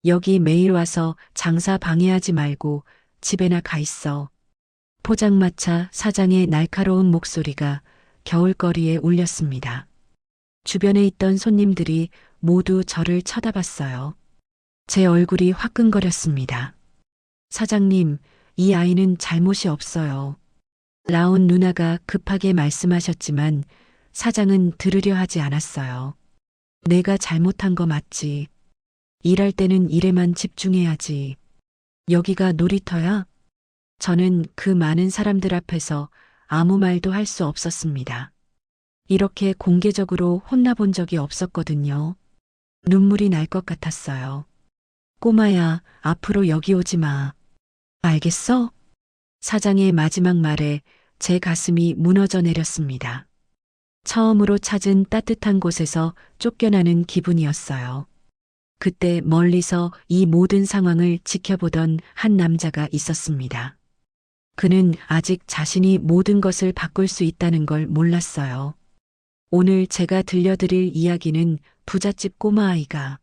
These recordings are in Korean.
여기 매일 와서 장사 방해하지 말고 집에나 가 있어. 포장마차 사장의 날카로운 목소리가 겨울거리에 울렸습니다. 주변에 있던 손님들이 모두 저를 쳐다봤어요. 제 얼굴이 화끈거렸습니다. 사장님, 이 아이는 잘못이 없어요. 라온 누나가 급하게 말씀하셨지만 사장은 들으려 하지 않았어요. 내가 잘못한 거 맞지. 일할 때는 일에만 집중해야지. 여기가 놀이터야? 저는 그 많은 사람들 앞에서 아무 말도 할 수 없었습니다. 이렇게 공개적으로 혼나본 적이 없었거든요. 눈물이 날 것 같았어요. 꼬마야, 앞으로 여기 오지 마. 알겠어? 사장의 마지막 말에 제 가슴이 무너져 내렸습니다. 처음으로 찾은 따뜻한 곳에서 쫓겨나는 기분이었어요. 그때 멀리서 이 모든 상황을 지켜보던 한 남자가 있었습니다. 그는 아직 자신이 모든 것을 바꿀 수 있다는 걸 몰랐어요. 오늘 제가 들려드릴 이야기는 부잣집 꼬마아이가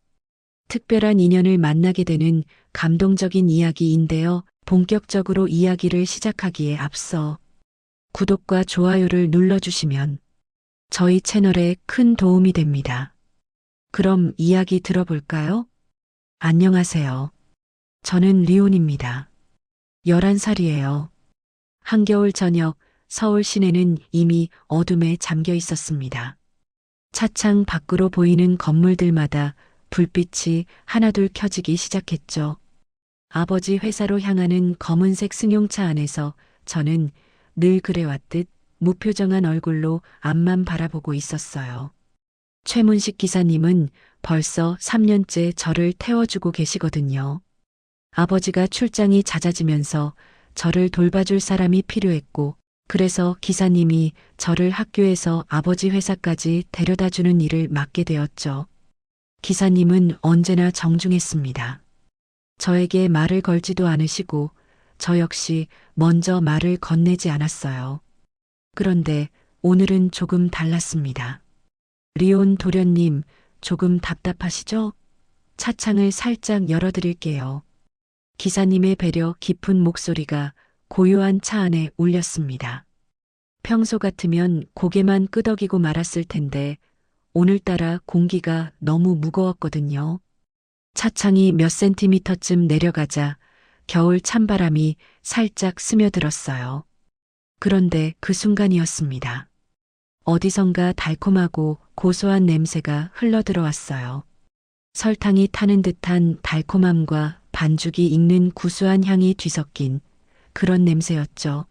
특별한 인연을 만나게 되는 감동적인 이야기인데요. 본격적으로 이야기를 시작하기에 앞서 구독과 좋아요를 눌러주시면 저희 채널에 큰 도움이 됩니다. 그럼 이야기 들어볼까요? 안녕하세요. 저는 리온입니다. 11살이에요. 한겨울 저녁 서울 시내는 이미 어둠에 잠겨 있었습니다. 차창 밖으로 보이는 건물들마다 불빛이 하나둘 켜지기 시작했죠. 아버지 회사로 향하는 검은색 승용차 안에서 저는 늘 그래왔듯 무표정한 얼굴로 앞만 바라보고 있었어요. 최문식 기사님은 벌써 3년째 저를 태워주고 계시거든요. 아버지가 출장이 잦아지면서 저를 돌봐줄 사람이 필요했고, 그래서 기사님이 저를 학교에서 아버지 회사까지 데려다주는 일을 맡게 되었죠. 기사님은 언제나 정중했습니다. 저에게 말을 걸지도 않으시고 저 역시 먼저 말을 건네지 않았어요. 그런데 오늘은 조금 달랐습니다. 리온 도련님, 조금 답답하시죠? 차창을 살짝 열어드릴게요. 기사님의 배려 깊은 목소리가 고요한 차 안에 울렸습니다. 평소 같으면 고개만 끄덕이고 말았을 텐데 오늘따라 공기가 너무 무거웠거든요. 차창이 몇 센티미터쯤 내려가자 겨울 찬바람이 살짝 스며들었어요. 그런데 그 순간이었습니다. 어디선가 달콤하고 고소한 냄새가 흘러들어왔어요. 설탕이 타는 듯한 달콤함과 반죽이 익는 구수한 향이 뒤섞인 그런 냄새였죠.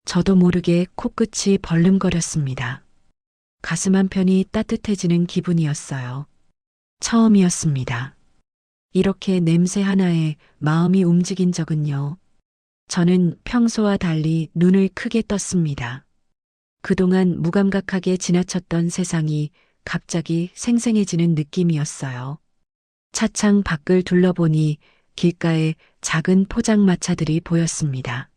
저도 모르게 코끝이 벌름거렸습니다. 가슴 한편이 따뜻해지는 기분이었어요. 처음이었습니다. 이렇게 냄새 하나에 마음이 움직인 적은요. 저는 평소와 달리 눈을 크게 떴습니다. 그동안 무감각하게 지나쳤던 세상이 갑자기 생생해지는 느낌이었어요. 차창 밖을 둘러보니 길가에 작은 포장마차들이 보였습니다.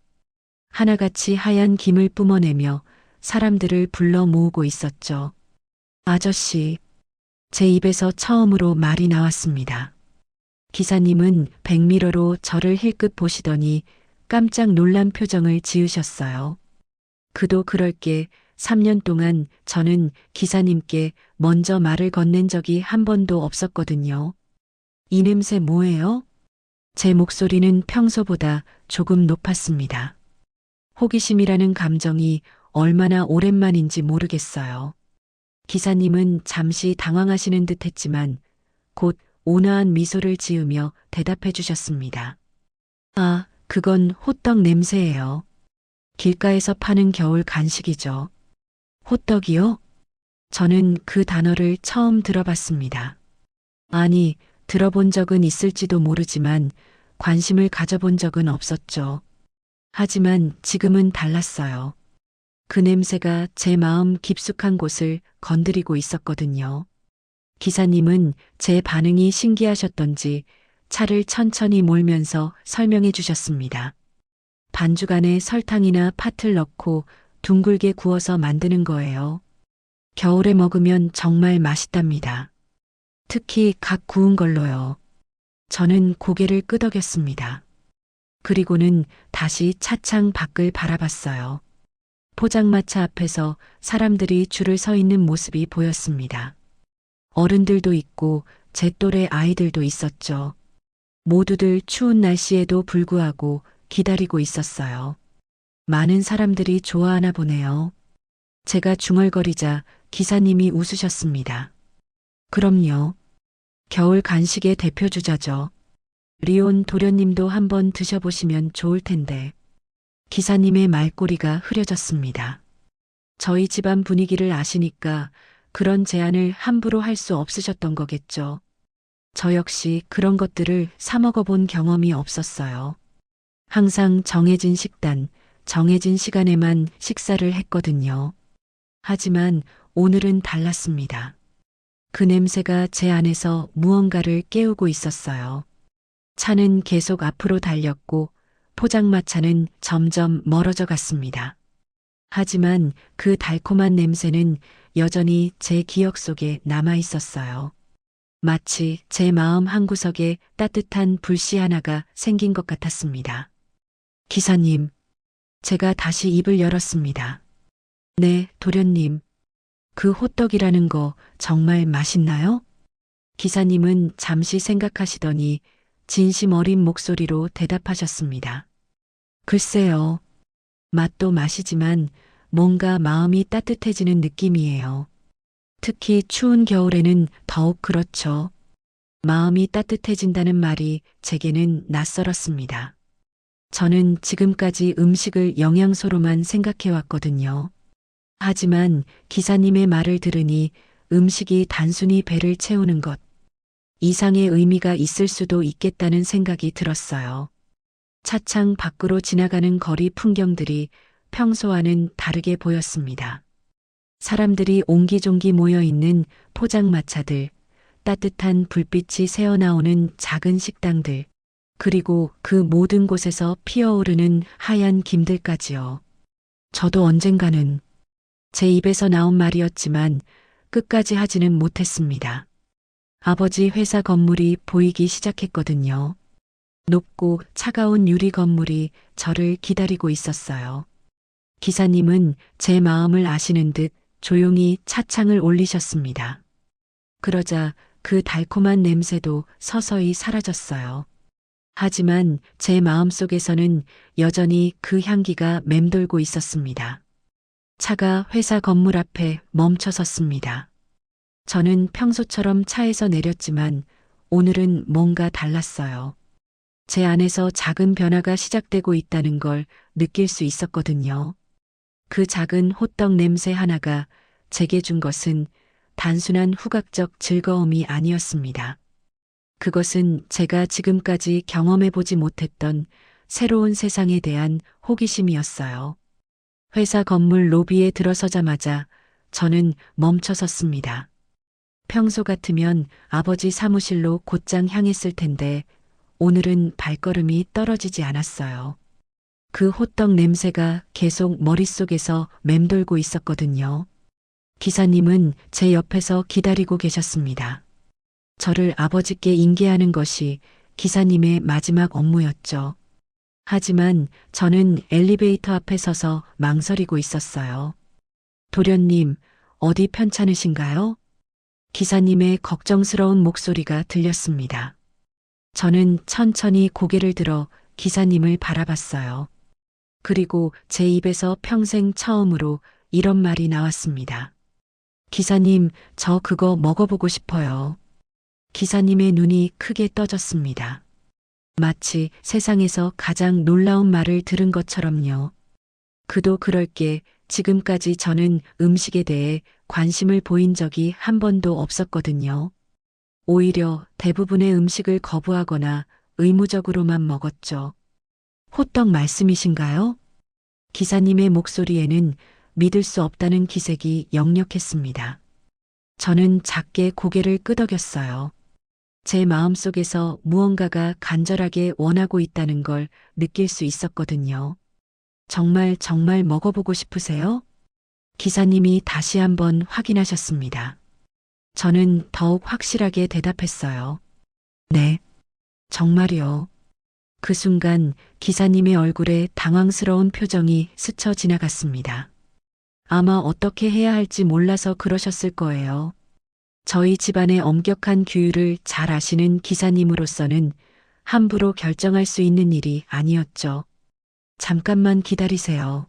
하나같이 하얀 김을 뿜어내며 사람들을 불러 모으고 있었죠. 아저씨, 제 입에서 처음으로 말이 나왔습니다. 기사님은 백미러로 저를 힐끗 보시더니 깜짝 놀란 표정을 지으셨어요. 그도 그럴 게 3년 동안 저는 기사님께 먼저 말을 건넨 적이 한 번도 없었거든요. 이 냄새 뭐예요? 제 목소리는 평소보다 조금 높았습니다. 호기심이라는 감정이 얼마나 오랜만인지 모르겠어요. 기사님은 잠시 당황하시는 듯 했지만 곧 온화한 미소를 지으며 대답해 주셨습니다. 아, 그건 호떡 냄새예요. 길가에서 파는 겨울 간식이죠. 호떡이요? 저는 그 단어를 처음 들어봤습니다. 아니, 들어본 적은 있을지도 모르지만 관심을 가져본 적은 없었죠. 하지만 지금은 달랐어요. 그 냄새가 제 마음 깊숙한 곳을 건드리고 있었거든요. 기사님은 제 반응이 신기하셨던지 차를 천천히 몰면서 설명해 주셨습니다. 반죽 안에 설탕이나 팥을 넣고 둥글게 구워서 만드는 거예요. 겨울에 먹으면 정말 맛있답니다. 특히 갓 구운 걸로요. 저는 고개를 끄덕였습니다. 그리고는 다시 차창 밖을 바라봤어요. 포장마차 앞에서 사람들이 줄을 서 있는 모습이 보였습니다. 어른들도 있고 제 또래 아이들도 있었죠. 모두들 추운 날씨에도 불구하고 기다리고 있었어요. 많은 사람들이 좋아하나 보네요. 제가 중얼거리자 기사님이 웃으셨습니다. 그럼요. 겨울 간식의 대표 주자죠. 리온 도련님도 한번 드셔보시면 좋을 텐데. 기사님의 말꼬리가 흐려졌습니다. 저희 집안 분위기를 아시니까 그런 제안을 함부로 할 수 없으셨던 거겠죠. 저 역시 그런 것들을 사 먹어본 경험이 없었어요. 항상 정해진 식단, 정해진 시간에만 식사를 했거든요. 하지만 오늘은 달랐습니다. 그 냄새가 제 안에서 무언가를 깨우고 있었어요. 차는 계속 앞으로 달렸고 포장마차는 점점 멀어져 갔습니다. 하지만 그 달콤한 냄새는 여전히 제 기억 속에 남아 있었어요. 마치 제 마음 한구석에 따뜻한 불씨 하나가 생긴 것 같았습니다. 기사님, 제가 다시 입을 열었습니다. 네, 도련님. 그 호떡이라는 거 정말 맛있나요? 기사님은 잠시 생각하시더니 진심 어린 목소리로 대답하셨습니다. 글쎄요. 맛도 맛이지만 뭔가 마음이 따뜻해지는 느낌이에요. 특히 추운 겨울에는 더욱 그렇죠. 마음이 따뜻해진다는 말이 제게는 낯설었습니다. 저는 지금까지 음식을 영양소로만 생각해 왔거든요. 하지만 기사님의 말을 들으니 음식이 단순히 배를 채우는 것 이상의 의미가 있을 수도 있겠다는 생각이 들었어요. 차창 밖으로 지나가는 거리 풍경들이 평소와는 다르게 보였습니다. 사람들이 옹기종기 모여 있는 포장마차들, 따뜻한 불빛이 새어나오는 작은 식당들, 그리고 그 모든 곳에서 피어오르는 하얀 김들까지요. 저도 언젠가는 제 입에서 나온 말이었지만 끝까지 하지는 못했습니다. 아버지 회사 건물이 보이기 시작했거든요. 높고 차가운 유리 건물이 저를 기다리고 있었어요. 기사님은 제 마음을 아시는 듯 조용히 차창을 올리셨습니다. 그러자 그 달콤한 냄새도 서서히 사라졌어요. 하지만 제 마음속에서는 여전히 그 향기가 맴돌고 있었습니다. 차가 회사 건물 앞에 멈춰 섰습니다. 저는 평소처럼 차에서 내렸지만 오늘은 뭔가 달랐어요. 제 안에서 작은 변화가 시작되고 있다는 걸 느낄 수 있었거든요. 그 작은 호떡 냄새 하나가 제게 준 것은 단순한 후각적 즐거움이 아니었습니다. 그것은 제가 지금까지 경험해보지 못했던 새로운 세상에 대한 호기심이었어요. 회사 건물 로비에 들어서자마자 저는 멈춰 섰습니다. 평소 같으면 아버지 사무실로 곧장 향했을 텐데 오늘은 발걸음이 떨어지지 않았어요. 그 호떡 냄새가 계속 머릿속에서 맴돌고 있었거든요. 기사님은 제 옆에서 기다리고 계셨습니다. 저를 아버지께 인계하는 것이 기사님의 마지막 업무였죠. 하지만 저는 엘리베이터 앞에 서서 망설이고 있었어요. 도련님, 어디 편찮으신가요? 기사님의 걱정스러운 목소리가 들렸습니다. 저는 천천히 고개를 들어 기사님을 바라봤어요. 그리고 제 입에서 평생 처음으로 이런 말이 나왔습니다. 기사님, 저 그거 먹어보고 싶어요. 기사님의 눈이 크게 떠졌습니다. 마치 세상에서 가장 놀라운 말을 들은 것처럼요. 그도 그럴 게 지금까지 저는 음식에 대해 관심을 보인 적이 한 번도 없었거든요. 오히려 대부분의 음식을 거부하거나 의무적으로만 먹었죠. 호떡 말씀이신가요? 기사님의 목소리에는 믿을 수 없다는 기색이 역력했습니다. 저는 작게 고개를 끄덕였어요. 제 마음속에서 무언가가 간절하게 원하고 있다는 걸 느낄 수 있었거든요. 정말 먹어보고 싶으세요? 기사님이 다시 한번 확인하셨습니다. 저는 더욱 확실하게 대답했어요. 네. 정말이요. 그 순간 기사님의 얼굴에 당황스러운 표정이 스쳐 지나갔습니다. 아마 어떻게 해야 할지 몰라서 그러셨을 거예요. 저희 집안의 엄격한 규율을 잘 아시는 기사님으로서는 함부로 결정할 수 있는 일이 아니었죠. 잠깐만 기다리세요.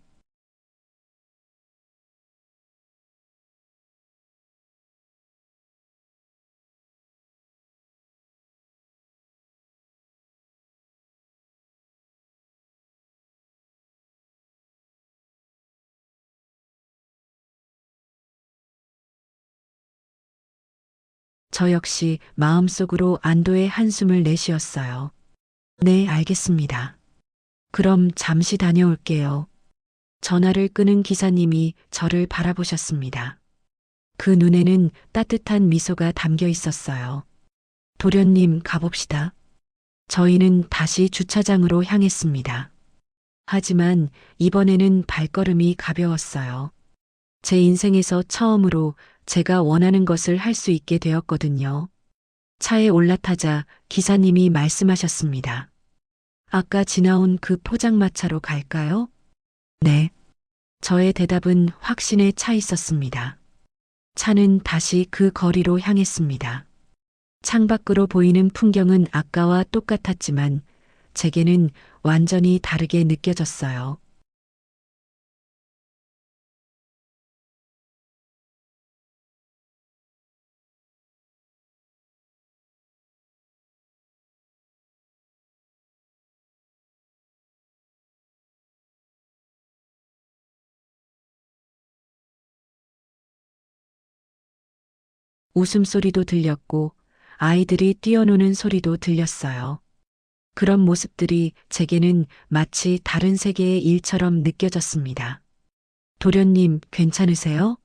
저 역시 마음속으로 안도의 한숨을 내쉬었어요. 네, 알겠습니다. 그럼 잠시 다녀올게요. 전화를 끄는 기사님이 저를 바라보셨습니다. 그 눈에는 따뜻한 미소가 담겨 있었어요. 도련님, 가봅시다. 저희는 다시 주차장으로 향했습니다. 하지만 이번에는 발걸음이 가벼웠어요. 제 인생에서 처음으로 제가 원하는 것을 할 수 있게 되었거든요. 차에 올라타자 기사님이 말씀하셨습니다. 아까 지나온 그 포장마차로 갈까요? 네. 저의 대답은 확신에 차 있었습니다. 차는 다시 그 거리로 향했습니다. 창밖으로 보이는 풍경은 아까와 똑같았지만 제게는 완전히 다르게 느껴졌어요. 웃음소리도 들렸고 아이들이 뛰어노는 소리도 들렸어요. 그런 모습들이 제게는 마치 다른 세계의 일처럼 느껴졌습니다. 도련님, 괜찮으세요?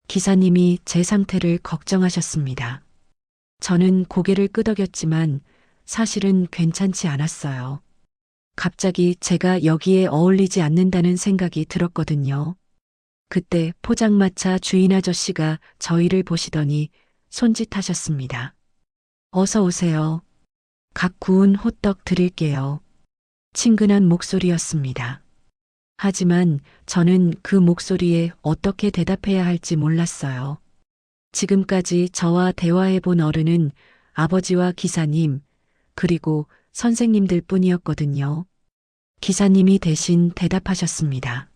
기사님이 제 상태를 걱정하셨습니다. 저는 고개를 끄덕였지만 사실은 괜찮지 않았어요. 갑자기 제가 여기에 어울리지 않는다는 생각이 들었거든요. 그때 포장마차 주인 아저씨가 저희를 보시더니 손짓하셨습니다. 어서 오세요. 각 구운 호떡 드릴게요. 친근한 목소리였습니다. 하지만 저는 그 목소리에 어떻게 대답해야 할지 몰랐어요. 지금까지 저와 대화해 본 어른은 아버지와 기사님, 그리고 선생님들 뿐이었거든요. 기사님이 대신 대답하셨습니다.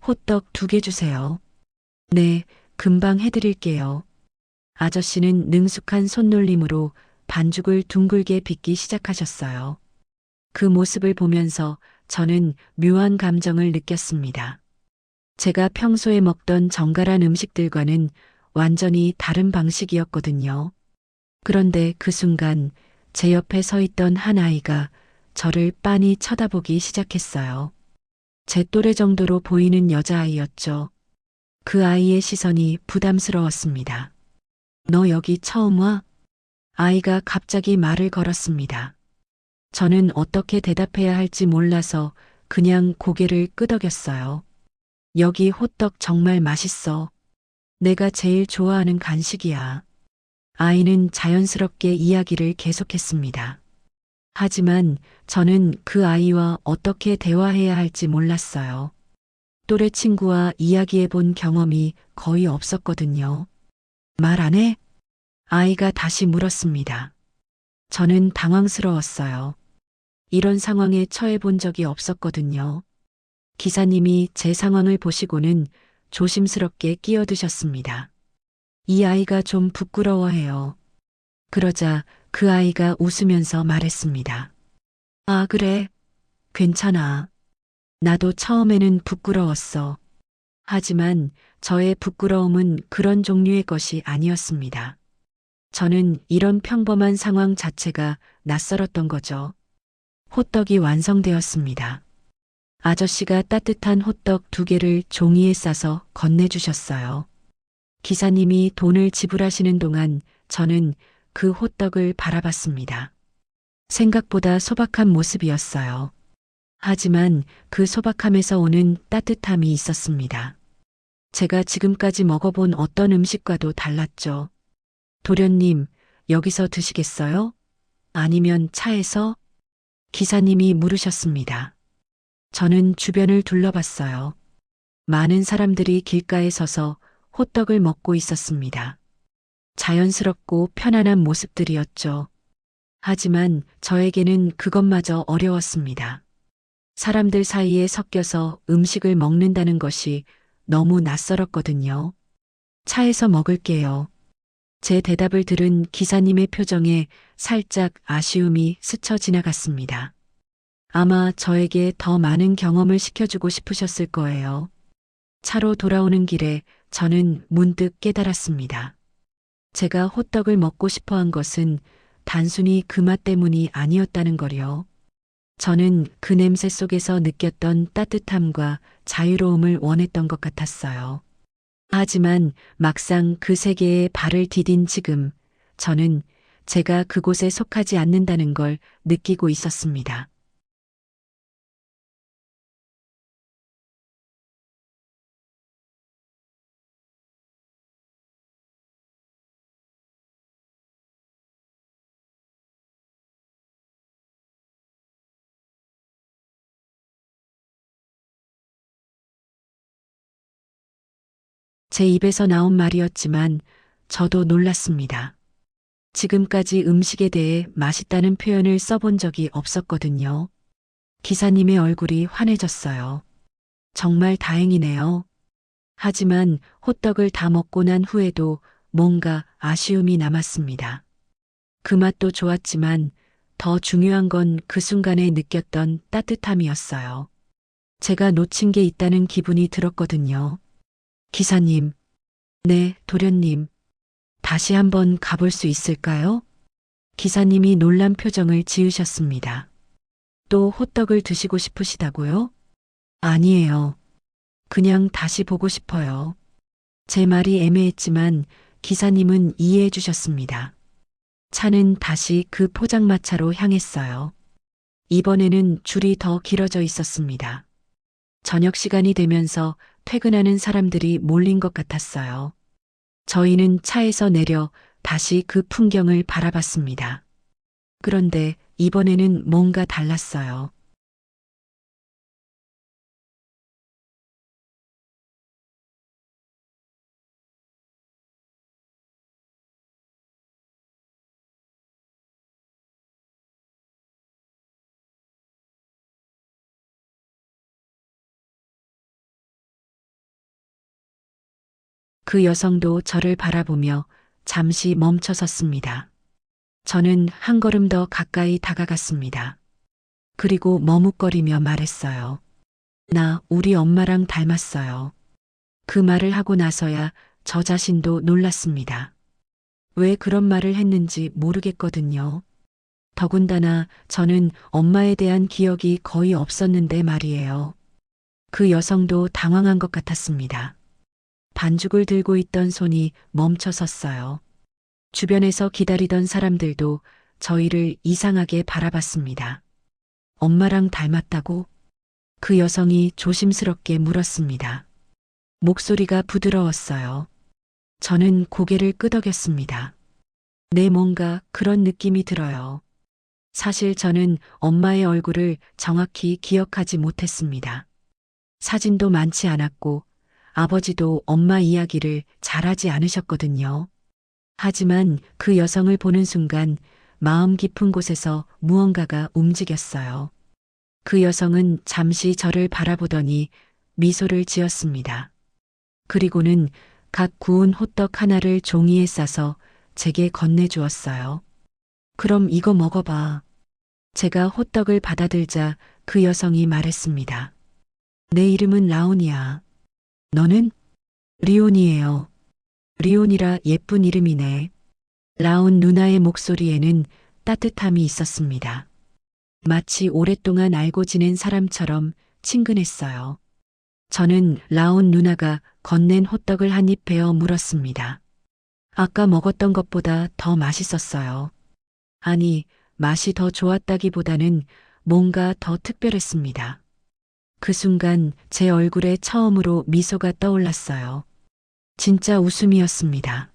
호떡 2개 주세요. 네, 금방 해드릴게요. 아저씨는 능숙한 손놀림으로 반죽을 둥글게 빚기 시작하셨어요. 그 모습을 보면서 저는 묘한 감정을 느꼈습니다. 제가 평소에 먹던 정갈한 음식들과는 완전히 다른 방식이었거든요. 그런데 그 순간 제 옆에 서 있던 한 아이가 저를 빤히 쳐다보기 시작했어요. 제 또래 정도로 보이는 여자아이였죠. 그 아이의 시선이 부담스러웠습니다. 너 여기 처음 와? 아이가 갑자기 말을 걸었습니다. 저는 어떻게 대답해야 할지 몰라서 그냥 고개를 끄덕였어요. 여기 호떡 정말 맛있어. 내가 제일 좋아하는 간식이야. 아이는 자연스럽게 이야기를 계속했습니다. 하지만 저는 그 아이와 어떻게 대화해야 할지 몰랐어요. 또래 친구와 이야기해 본 경험이 거의 없었거든요. 말 안 해? 아이가 다시 물었습니다. 저는 당황스러웠어요. 이런 상황에 처해 본 적이 없었거든요. 기사님이 제 상황을 보시고는 조심스럽게 끼어드셨습니다. 이 아이가 좀 부끄러워해요. 그러자 그 아이가 웃으면서 말했습니다. 아, 그래. 괜찮아. 나도 처음에는 부끄러웠어. 하지만 저의 부끄러움은 그런 종류의 것이 아니었습니다. 저는 이런 평범한 상황 자체가 낯설었던 거죠. 호떡이 완성되었습니다. 아저씨가 따뜻한 호떡 2개를 종이에 싸서 건네주셨어요. 기사님이 돈을 지불하시는 동안 저는 그 호떡을 바라봤습니다. 생각보다 소박한 모습이었어요. 하지만 그 소박함에서 오는 따뜻함이 있었습니다. 제가 지금까지 먹어본 어떤 음식과도 달랐죠. 도련님, 여기서 드시겠어요? 아니면 차에서? 기사님이 물으셨습니다. 저는 주변을 둘러봤어요. 많은 사람들이 길가에 서서 호떡을 먹고 있었습니다. 자연스럽고 편안한 모습들이었죠. 하지만 저에게는 그것마저 어려웠습니다. 사람들 사이에 섞여서 음식을 먹는다는 것이 너무 낯설었거든요. 차에서 먹을게요. 제 대답을 들은 기사님의 표정에 살짝 아쉬움이 스쳐 지나갔습니다. 아마 저에게 더 많은 경험을 시켜주고 싶으셨을 거예요. 차로 돌아오는 길에 저는 문득 깨달았습니다. 제가 호떡을 먹고 싶어 한 것은 단순히 그 맛 때문이 아니었다는 걸요. 저는 그 냄새 속에서 느꼈던 따뜻함과 자유로움을 원했던 것 같았어요. 하지만 막상 그 세계에 발을 디딘 지금, 저는 제가 그곳에 속하지 않는다는 걸 느끼고 있었습니다. 제 입에서 나온 말이었지만 저도 놀랐습니다. 지금까지 음식에 대해 맛있다는 표현을 써본 적이 없었거든요. 기사님의 얼굴이 환해졌어요. 정말 다행이네요. 하지만 호떡을 다 먹고 난 후에도 뭔가 아쉬움이 남았습니다. 그 맛도 좋았지만 더 중요한 건 그 순간에 느꼈던 따뜻함이었어요. 제가 놓친 게 있다는 기분이 들었거든요. 기사님, 네, 도련님, 다시 한번 가볼 수 있을까요? 기사님이 놀란 표정을 지으셨습니다. 또 호떡을 드시고 싶으시다고요? 아니에요. 그냥 다시 보고 싶어요. 제 말이 애매했지만 기사님은 이해해 주셨습니다. 차는 다시 그 포장마차로 향했어요. 이번에는 줄이 더 길어져 있었습니다. 저녁 시간이 되면서 퇴근하는 사람들이 몰린 것 같았어요. 저희는 차에서 내려 다시 그 풍경을 바라봤습니다. 그런데 이번에는 뭔가 달랐어요. 그 여성도 저를 바라보며 잠시 멈춰 섰습니다. 저는 한 걸음 더 가까이 다가갔습니다. 그리고 머뭇거리며 말했어요. 나 우리 엄마랑 닮았어요. 그 말을 하고 나서야 저 자신도 놀랐습니다. 왜 그런 말을 했는지 모르겠거든요. 더군다나 저는 엄마에 대한 기억이 거의 없었는데 말이에요. 그 여성도 당황한 것 같았습니다. 반죽을 들고 있던 손이 멈춰 섰어요. 주변에서 기다리던 사람들도 저희를 이상하게 바라봤습니다. 엄마랑 닮았다고? 그 여성이 조심스럽게 물었습니다. 목소리가 부드러웠어요. 저는 고개를 끄덕였습니다. 네, 뭔가 그런 느낌이 들어요. 사실 저는 엄마의 얼굴을 정확히 기억하지 못했습니다. 사진도 많지 않았고 아버지도 엄마 이야기를 잘하지 않으셨거든요. 하지만 그 여성을 보는 순간 마음 깊은 곳에서 무언가가 움직였어요. 그 여성은 잠시 저를 바라보더니 미소를 지었습니다. 그리고는 각 구운 호떡 하나를 종이에 싸서 제게 건네주었어요. 그럼 이거 먹어봐. 제가 호떡을 받아들자 그 여성이 말했습니다. 내 이름은 라온이야. 너는? 리온이에요. 리온이라 예쁜 이름이네. 라온 누나의 목소리에는 따뜻함이 있었습니다. 마치 오랫동안 알고 지낸 사람처럼 친근했어요. 저는 라온 누나가 건넨 호떡을 한 입 베어 물었습니다. 아까 먹었던 것보다 더 맛있었어요. 아니, 맛이 더 좋았다기보다는 뭔가 더 특별했습니다. 그 순간 제 얼굴에 처음으로 미소가 떠올랐어요. 진짜 웃음이었습니다.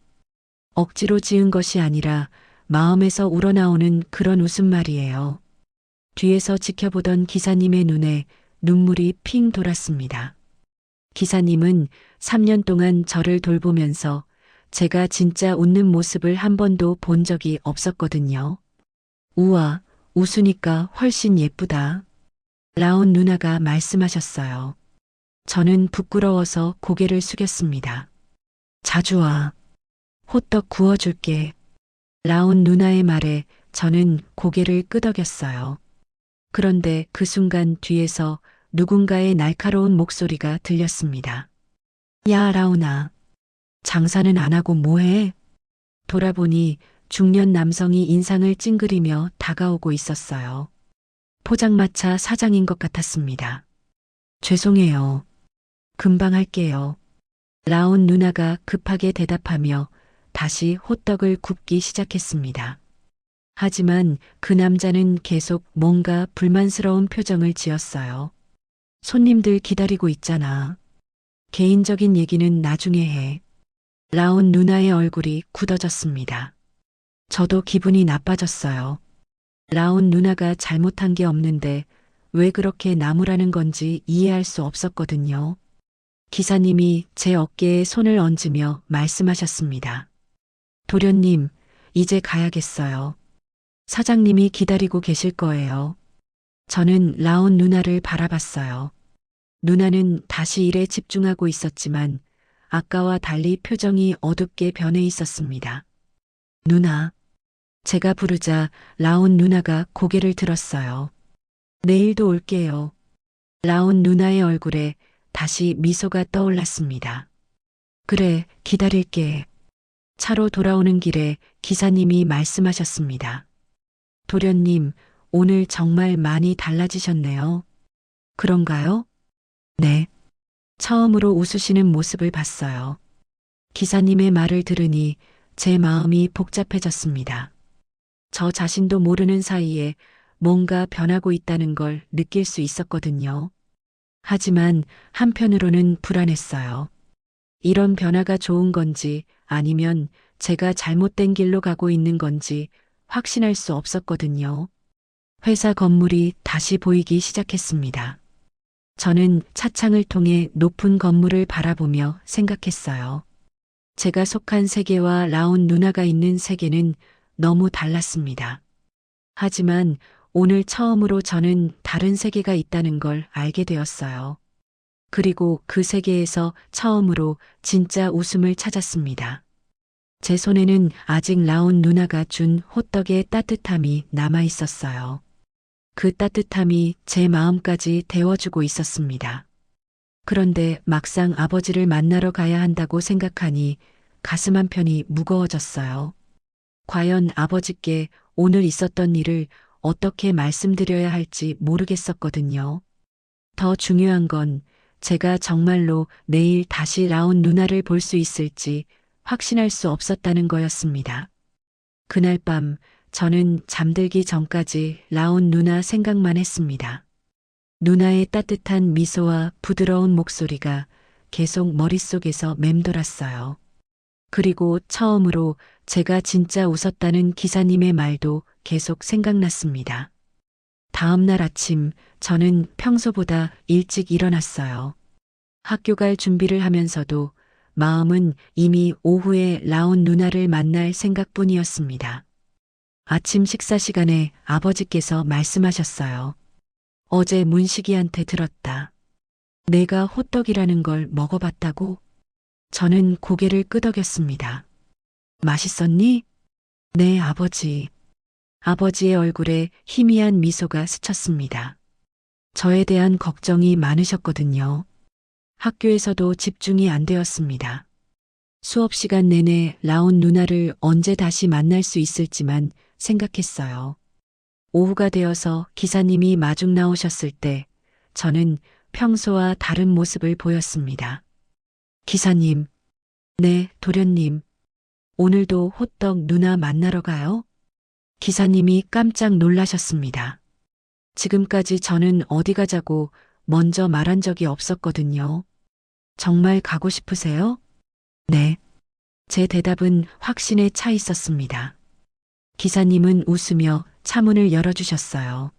억지로 지은 것이 아니라 마음에서 우러나오는 그런 웃음말이에요. 뒤에서 지켜보던 기사님의 눈에 눈물이 핑 돌았습니다. 기사님은 3년 동안 저를 돌보면서 제가 진짜 웃는 모습을 한 번도 본 적이 없었거든요. 우와, 웃으니까 훨씬 예쁘다. 라온 누나가 말씀하셨어요. 저는 부끄러워서 고개를 숙였습니다. 자주 와. 호떡 구워줄게. 라온 누나의 말에 저는 고개를 끄덕였어요. 그런데 그 순간 뒤에서 누군가의 날카로운 목소리가 들렸습니다. 야, 라온아. 장사는 안 하고 뭐해? 돌아보니 중년 남성이 인상을 찡그리며 다가오고 있었어요. 포장마차 사장인 것 같았습니다. 죄송해요. 금방 할게요. 라온 누나가 급하게 대답하며 다시 호떡을 굽기 시작했습니다. 하지만 그 남자는 계속 뭔가 불만스러운 표정을 지었어요. 손님들 기다리고 있잖아. 개인적인 얘기는 나중에 해. 라온 누나의 얼굴이 굳어졌습니다. 저도 기분이 나빠졌어요. 라온 누나가 잘못한 게 없는데 왜 그렇게 나무라는 건지 이해할 수 없었거든요. 기사님이 제 어깨에 손을 얹으며 말씀하셨습니다. 도련님, 이제 가야겠어요. 사장님이 기다리고 계실 거예요. 저는 라온 누나를 바라봤어요. 누나는 다시 일에 집중하고 있었지만 아까와 달리 표정이 어둡게 변해 있었습니다. 누나. 제가 부르자 라온 누나가 고개를 들었어요. 내일도 올게요. 라온 누나의 얼굴에 다시 미소가 떠올랐습니다. 그래, 기다릴게. 차로 돌아오는 길에 기사님이 말씀하셨습니다. 도련님, 오늘 정말 많이 달라지셨네요. 그런가요? 네. 처음으로 웃으시는 모습을 봤어요. 기사님의 말을 들으니 제 마음이 복잡해졌습니다. 저 자신도 모르는 사이에 뭔가 변하고 있다는 걸 느낄 수 있었거든요. 하지만 한편으로는 불안했어요. 이런 변화가 좋은 건지 아니면 제가 잘못된 길로 가고 있는 건지 확신할 수 없었거든요. 회사 건물이 다시 보이기 시작했습니다. 저는 차창을 통해 높은 건물을 바라보며 생각했어요. 제가 속한 세계와 라온 누나가 있는 세계는 너무 달랐습니다. 하지만 오늘 처음으로 저는 다른 세계가 있다는 걸 알게 되었어요. 그리고 그 세계에서 처음으로 진짜 웃음을 찾았습니다. 제 손에는 아직 라온 누나가 준 호떡의 따뜻함이 남아 있었어요. 그 따뜻함이 제 마음까지 데워주고 있었습니다. 그런데 막상 아버지를 만나러 가야 한다고 생각하니 가슴 한편이 무거워졌어요. 과연 아버지께 오늘 있었던 일을 어떻게 말씀드려야 할지 모르겠었거든요. 더 중요한 건 제가 정말로 내일 다시 라온 누나를 볼 수 있을지 확신할 수 없었다는 거였습니다. 그날 밤 저는 잠들기 전까지 라온 누나 생각만 했습니다. 누나의 따뜻한 미소와 부드러운 목소리가 계속 머릿속에서 맴돌았어요. 그리고 처음으로 제가 진짜 웃었다는 기사님의 말도 계속 생각났습니다. 다음 날 아침 저는 평소보다 일찍 일어났어요. 학교 갈 준비를 하면서도 마음은 이미 오후에 라온 누나를 만날 생각뿐이었습니다. 아침 식사 시간에 아버지께서 말씀하셨어요. 어제 문식이한테 들었다. 내가 호떡이라는 걸 먹어봤다고? 저는 고개를 끄덕였습니다. 맛있었니? 네, 아버지. 아버지의 얼굴에 희미한 미소가 스쳤습니다. 저에 대한 걱정이 많으셨거든요. 학교에서도 집중이 안 되었습니다. 수업 시간 내내 라온 누나를 언제 다시 만날 수 있을지만 생각했어요. 오후가 되어서 기사님이 마중 나오셨을 때 저는 평소와 다른 모습을 보였습니다. 기사님. 네, 도련님. 오늘도 호떡 누나 만나러 가요? 기사님이 깜짝 놀라셨습니다. 지금까지 저는 어디 가자고 먼저 말한 적이 없었거든요. 정말 가고 싶으세요? 네. 제 대답은 확신에 차 있었습니다. 기사님은 웃으며 차문을 열어주셨어요.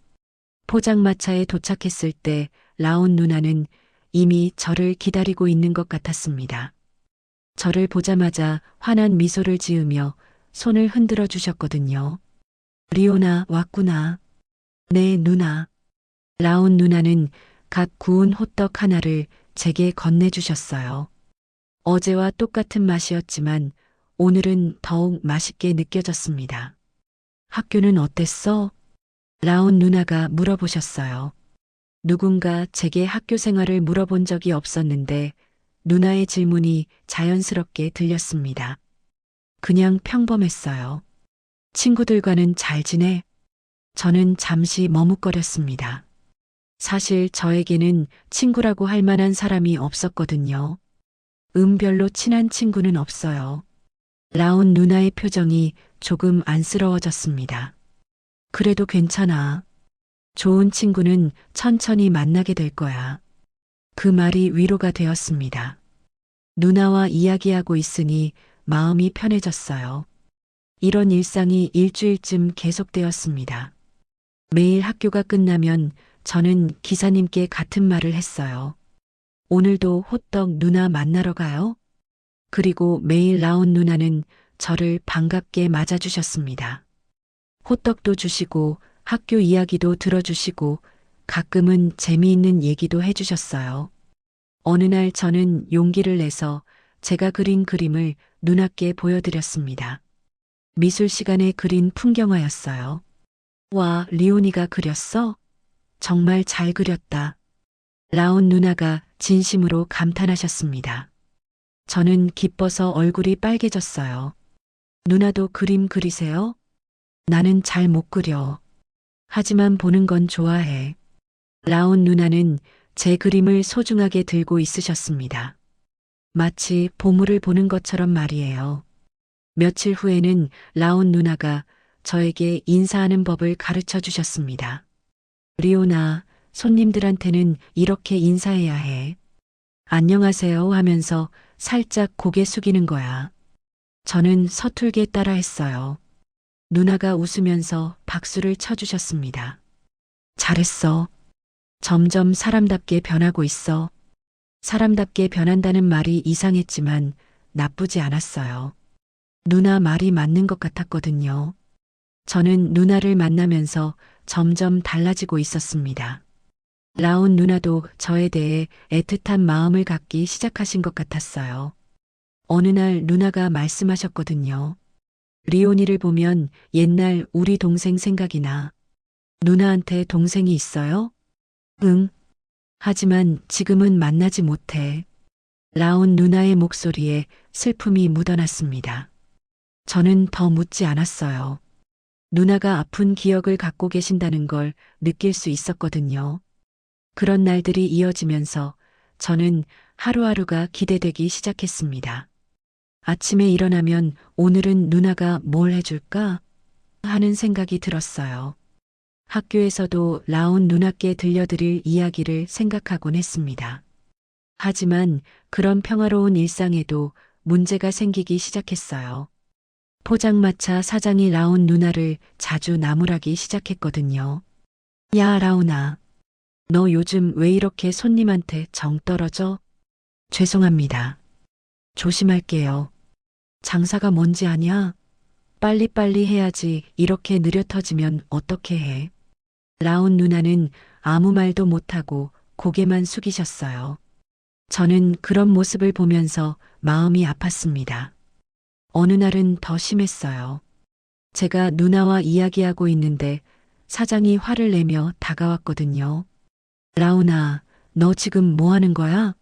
포장마차에 도착했을 때 라온 누나는 이미 저를 기다리고 있는 것 같았습니다. 저를 보자마자 환한 미소를 지으며 손을 흔들어 주셨거든요. 리오나 왔구나. 네, 누나. 라온 누나는 갓 구운 호떡 하나를 제게 건네주셨어요. 어제와 똑같은 맛이었지만 오늘은 더욱 맛있게 느껴졌습니다. 학교는 어땠어? 라온 누나가 물어보셨어요. 누군가 제게 학교 생활을 물어본 적이 없었는데 누나의 질문이 자연스럽게 들렸습니다. 그냥 평범했어요. 친구들과는 잘 지내? 저는 잠시 머뭇거렸습니다. 사실 저에게는 친구라고 할 만한 사람이 없었거든요. 별로 친한 친구는 없어요. 라온 누나의 표정이 조금 안쓰러워졌습니다. 그래도 괜찮아. 좋은 친구는 천천히 만나게 될 거야. 그 말이 위로가 되었습니다. 누나와 이야기하고 있으니 마음이 편해졌어요. 이런 일상이 일주일쯤 계속되었습니다. 매일 학교가 끝나면 저는 기사님께 같은 말을 했어요. 오늘도 호떡 누나 만나러 가요? 그리고 매일 라온 누나는 저를 반갑게 맞아주셨습니다. 호떡도 주시고 학교 이야기도 들어주시고 가끔은 재미있는 얘기도 해주셨어요. 어느 날 저는 용기를 내서 제가 그린 그림을 누나께 보여드렸습니다. 미술 시간에 그린 풍경화였어요. 와, 리오니가 그렸어? 정말 잘 그렸다. 라온 누나가 진심으로 감탄하셨습니다. 저는 기뻐서 얼굴이 빨개졌어요. 누나도 그림 그리세요? 나는 잘 못 그려. 하지만 보는 건 좋아해. 라온 누나는 제 그림을 소중하게 들고 있으셨습니다. 마치 보물을 보는 것처럼 말이에요. 며칠 후에는 라온 누나가 저에게 인사하는 법을 가르쳐 주셨습니다. 리오나, 손님들한테는 이렇게 인사해야 해. 안녕하세요 하면서 살짝 고개 숙이는 거야. 저는 서툴게 따라했어요. 누나가 웃으면서 박수를 쳐주셨습니다. 잘했어. 점점 사람답게 변하고 있어. 사람답게 변한다는 말이 이상했지만 나쁘지 않았어요. 누나 말이 맞는 것 같았거든요. 저는 누나를 만나면서 점점 달라지고 있었습니다. 라온 누나도 저에 대해 애틋한 마음을 갖기 시작하신 것 같았어요. 어느 날 누나가 말씀하셨거든요. 리오니를 보면 옛날 우리 동생 생각이 나. 누나한테 동생이 있어요? 응. 하지만 지금은 만나지 못해. 라온 누나의 목소리에 슬픔이 묻어났습니다. 저는 더 묻지 않았어요. 누나가 아픈 기억을 갖고 계신다는 걸 느낄 수 있었거든요. 그런 날들이 이어지면서 저는 하루하루가 기대되기 시작했습니다. 아침에 일어나면 오늘은 누나가 뭘 해줄까 하는 생각이 들었어요. 학교에서도 라온 누나께 들려드릴 이야기를 생각하곤 했습니다. 하지만 그런 평화로운 일상에도 문제가 생기기 시작했어요. 포장마차 사장이 라온 누나를 자주 나무라기 시작했거든요. 야, 라온아. 너 요즘 왜 이렇게 손님한테 정 떨어져? 죄송합니다. 조심할게요. 장사가 뭔지 아냐? 빨리빨리 해야지 이렇게 느려 터지면 어떻게 해? 라온 누나는 아무 말도 못하고 고개만 숙이셨어요. 저는 그런 모습을 보면서 마음이 아팠습니다. 어느 날은 더 심했어요. 제가 누나와 이야기하고 있는데 사장이 화를 내며 다가왔거든요. 라온아, 너 지금 뭐 하는 거야?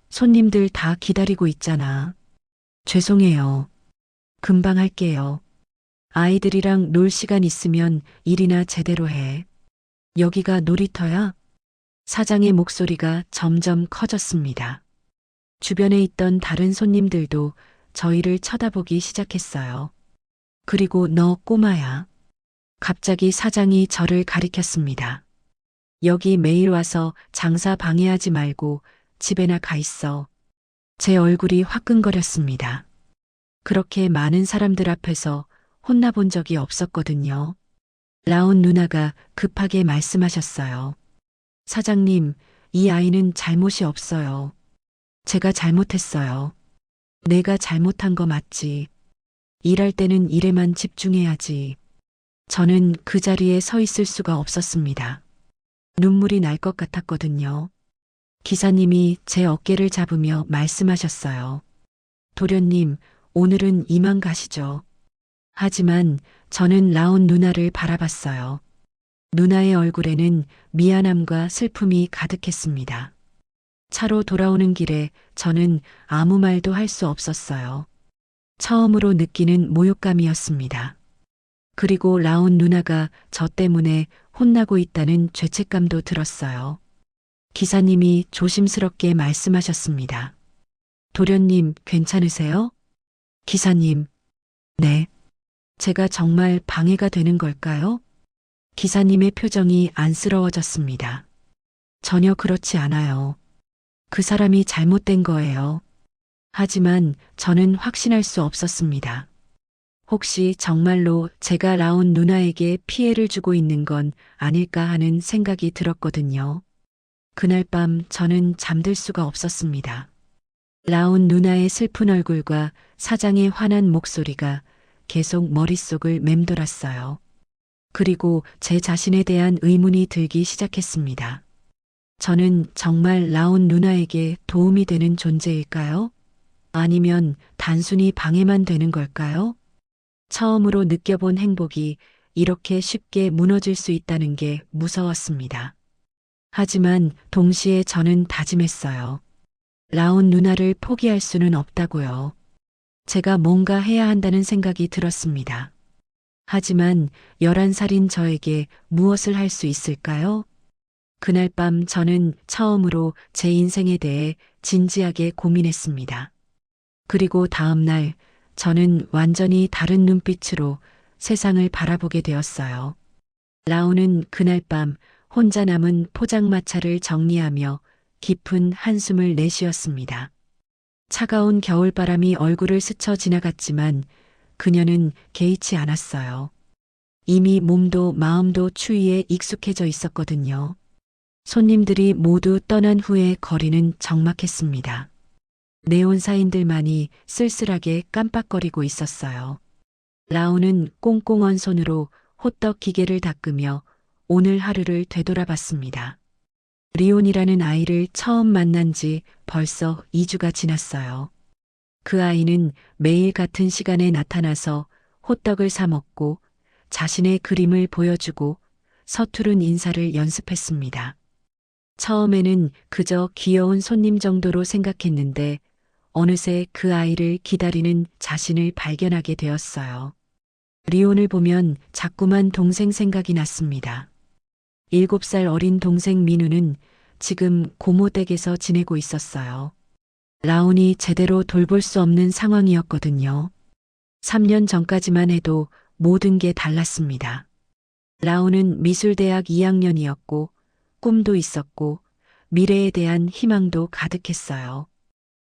손님들 다 기다리고 있잖아. 죄송해요. 금방 할게요. 아이들이랑 놀 시간 있으면 일이나 제대로 해. 여기가 놀이터야? 사장의 목소리가 점점 커졌습니다. 주변에 있던 다른 손님들도 저희를 쳐다보기 시작했어요. 그리고 너 꼬마야. 갑자기 사장이 저를 가리켰습니다. 여기 매일 와서 장사 방해하지 말고 집에나 가 있어. 제 얼굴이 화끈거렸습니다. 그렇게 많은 사람들 앞에서 혼나본 적이 없었거든요. 라온 누나가 급하게 말씀하셨어요. 사장님, 이 아이는 잘못이 없어요. 제가 잘못했어요. 내가 잘못한 거 맞지. 일할 때는 일에만 집중해야지. 저는 그 자리에 서 있을 수가 없었습니다. 눈물이 날 것 같았거든요. 기사님이 제 어깨를 잡으며 말씀하셨어요. 도련님, 오늘은 이만 가시죠. 하지만 저는 라온 누나를 바라봤어요. 누나의 얼굴에는 미안함과 슬픔이 가득했습니다. 차로 돌아오는 길에 저는 아무 말도 할 수 없었어요. 처음으로 느끼는 모욕감이었습니다. 그리고 라온 누나가 저 때문에 혼나고 있다는 죄책감도 들었어요. 기사님이 조심스럽게 말씀하셨습니다. 도련님, 괜찮으세요? 기사님, 네. 제가 정말 방해가 되는 걸까요? 기사님의 표정이 안쓰러워졌습니다. 전혀 그렇지 않아요. 그 사람이 잘못된 거예요. 하지만 저는 확신할 수 없었습니다. 혹시 정말로 제가 라온 누나에게 피해를 주고 있는 건 아닐까 하는 생각이 들었거든요. 그날 밤 저는 잠들 수가 없었습니다. 라온 누나의 슬픈 얼굴과 사장의 화난 목소리가 계속 머릿속을 맴돌았어요. 그리고 제 자신에 대한 의문이 들기 시작했습니다. 저는 정말 라온 누나에게 도움이 되는 존재일까요? 아니면 단순히 방해만 되는 걸까요? 처음으로 느껴본 행복이 이렇게 쉽게 무너질 수 있다는 게 무서웠습니다. 하지만 동시에 저는 다짐했어요. 라온 누나를 포기할 수는 없다고요. 제가 뭔가 해야 한다는 생각이 들었습니다. 하지만 11살인 저에게 무엇을 할 수 있을까요? 그날 밤 저는 처음으로 제 인생에 대해 진지하게 고민했습니다. 그리고 다음 날 저는 완전히 다른 눈빛으로 세상을 바라보게 되었어요. 라온은 그날 밤 혼자 남은 포장마차를 정리하며 깊은 한숨을 내쉬었습니다. 차가운 겨울바람이 얼굴을 스쳐 지나갔지만 그녀는 개의치 않았어요. 이미 몸도 마음도 추위에 익숙해져 있었거든요. 손님들이 모두 떠난 후에 거리는 적막했습니다. 네온사인들만이 쓸쓸하게 깜빡거리고 있었어요. 라온은 꽁꽁언 손으로 호떡 기계를 닦으며 오늘 하루를 되돌아봤습니다. 리온이라는 아이를 처음 만난 지 벌써 2주가 지났어요. 그 아이는 매일 같은 시간에 나타나서 호떡을 사 먹고 자신의 그림을 보여주고 서투른 인사를 연습했습니다. 처음에는 그저 귀여운 손님 정도로 생각했는데 어느새 그 아이를 기다리는 자신을 발견하게 되었어요. 리온을 보면 자꾸만 동생 생각이 났습니다. 7살 어린 동생 민우는 지금 고모 댁에서 지내고 있었어요. 라온이 제대로 돌볼 수 없는 상황이었거든요. 3년 전까지만 해도 모든 게 달랐습니다. 라온은 미술대학 2학년이었고 꿈도 있었고 미래에 대한 희망도 가득했어요.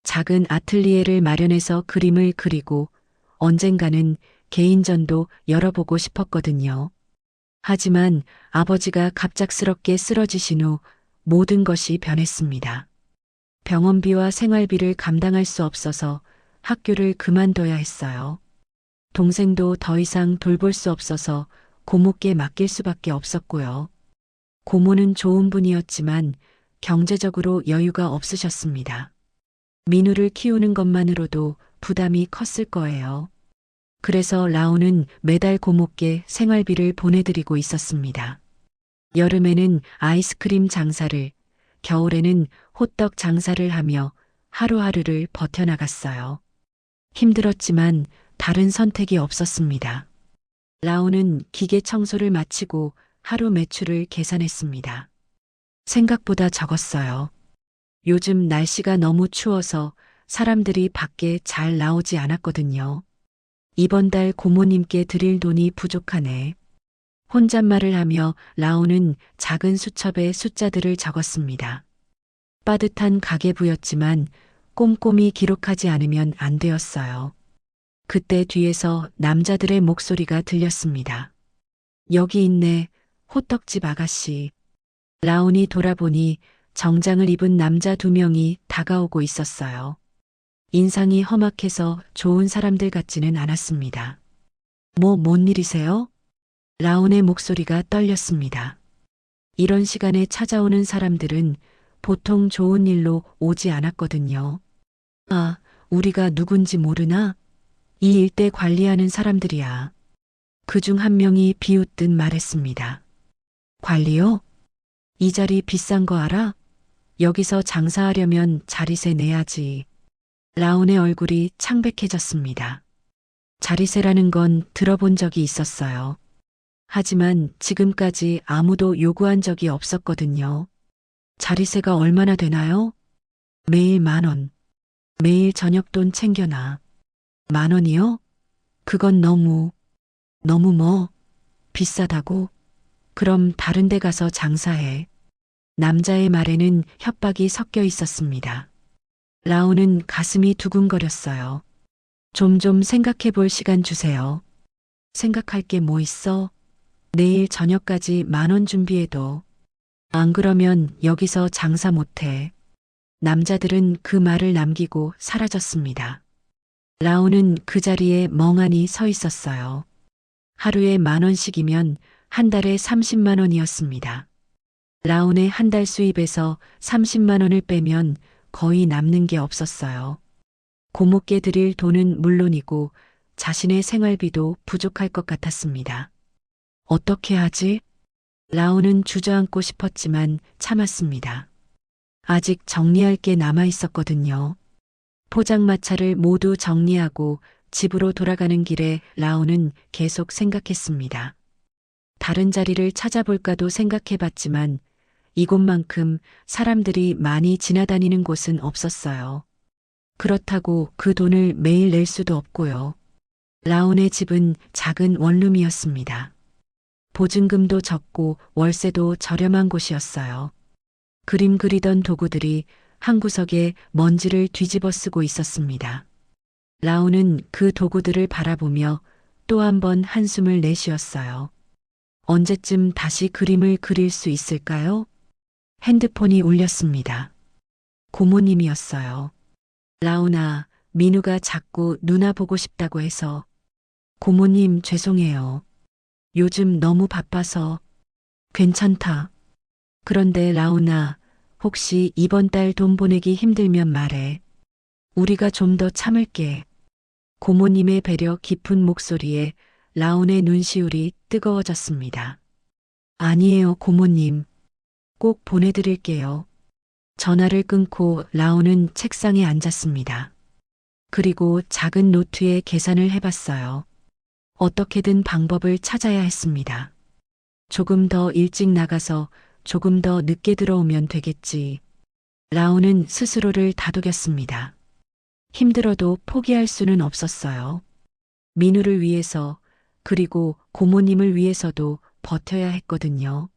작은 아틀리에를 마련해서 그림을 그리고 언젠가는 개인전도 열어보고 싶었거든요. 하지만 아버지가 갑작스럽게 쓰러지신 후 모든 것이 변했습니다. 병원비와 생활비를 감당할 수 없어서 학교를 그만둬야 했어요. 동생도 더 이상 돌볼 수 없어서 고모께 맡길 수밖에 없었고요. 고모는 좋은 분이었지만 경제적으로 여유가 없으셨습니다. 민우를 키우는 것만으로도 부담이 컸을 거예요. 그래서 라온은 매달 고모께 생활비를 보내드리고 있었습니다. 여름에는 아이스크림 장사를, 겨울에는 호떡 장사를 하며 하루하루를 버텨나갔어요. 힘들었지만 다른 선택이 없었습니다. 라온은 기계 청소를 마치고 하루 매출을 계산했습니다. 생각보다 적었어요. 요즘 날씨가 너무 추워서 사람들이 밖에 잘 나오지 않았거든요. 이번 달 고모님께 드릴 돈이 부족하네. 혼잣말을 하며 라온은 작은 수첩에 숫자들을 적었습니다. 빠듯한 가계부였지만 꼼꼼히 기록하지 않으면 안 되었어요. 그때 뒤에서 남자들의 목소리가 들렸습니다. 여기 있네, 호떡집 아가씨. 라온이 돌아보니 정장을 입은 남자 2명이 다가오고 있었어요. 인상이 험악해서 좋은 사람들 같지는 않았습니다. 뭔 일이세요? 라온의 목소리가 떨렸습니다. 이런 시간에 찾아오는 사람들은 보통 좋은 일로 오지 않았거든요. 아, 우리가 누군지 모르나? 이 일대 관리하는 사람들이야. 그중 한 명이 비웃듯 말했습니다. 관리요? 이 자리 비싼 거 알아? 여기서 장사하려면 자리세 내야지. 라온의 얼굴이 창백해졌습니다. 자리세라는 건 들어본 적이 있었어요. 하지만 지금까지 아무도 요구한 적이 없었거든요. 자리세가 얼마나 되나요? 매일 10,000원. 매일 저녁돈 챙겨놔. 10,000원이요? 그건 너무 비싸다고? 그럼 다른 데 가서 장사해. 남자의 말에는 협박이 섞여 있었습니다. 라온은 가슴이 두근거렸어요. 좀 생각해 볼 시간 주세요. 생각할 게 뭐 있어? 내일 저녁까지 10,000원 준비해도. 안 그러면 여기서 장사 못해. 남자들은 그 말을 남기고 사라졌습니다. 라온은 그 자리에 멍하니 서 있었어요. 하루에 10,000원씩이면 한 달에 30만 원이었습니다. 라온의 한 달 수입에서 30만 원을 빼면 거의 남는 게 없었어요. 고모께 드릴 돈은 물론이고 자신의 생활비도 부족할 것 같았습니다. 어떻게 하지? 라온은 주저앉고 싶었지만 참았습니다. 아직 정리할 게 남아 있었거든요. 포장마차를 모두 정리하고 집으로 돌아가는 길에 라온은 계속 생각했습니다. 다른 자리를 찾아볼까도 생각해봤지만 이곳만큼 사람들이 많이 지나다니는 곳은 없었어요. 그렇다고 그 돈을 매일 낼 수도 없고요. 라온의 집은 작은 원룸이었습니다. 보증금도 적고 월세도 저렴한 곳이었어요. 그림 그리던 도구들이 한 구석에 먼지를 뒤집어 쓰고 있었습니다. 라온은 그 도구들을 바라보며 또 한 번 한숨을 내쉬었어요. 언제쯤 다시 그림을 그릴 수 있을까요? 핸드폰이 울렸습니다. 고모님이었어요. 라온아, 민우가 자꾸 누나 보고 싶다고 해서. 고모님 죄송해요. 요즘 너무 바빠서. 괜찮다. 그런데 라온아, 혹시 이번 달 돈 보내기 힘들면 말해. 우리가 좀 더 참을게. 고모님의 배려 깊은 목소리에 라온의 눈시울이 뜨거워졌습니다. 아니에요, 고모님. 꼭 보내드릴게요. 전화를 끊고 라온은 책상에 앉았습니다. 그리고 작은 노트에 계산을 해봤어요. 어떻게든 방법을 찾아야 했습니다. 조금 더 일찍 나가서 조금 더 늦게 들어오면 되겠지. 라온은 스스로를 다독였습니다. 힘들어도 포기할 수는 없었어요. 민우를 위해서, 그리고 고모님을 위해서도 버텨야 했거든요.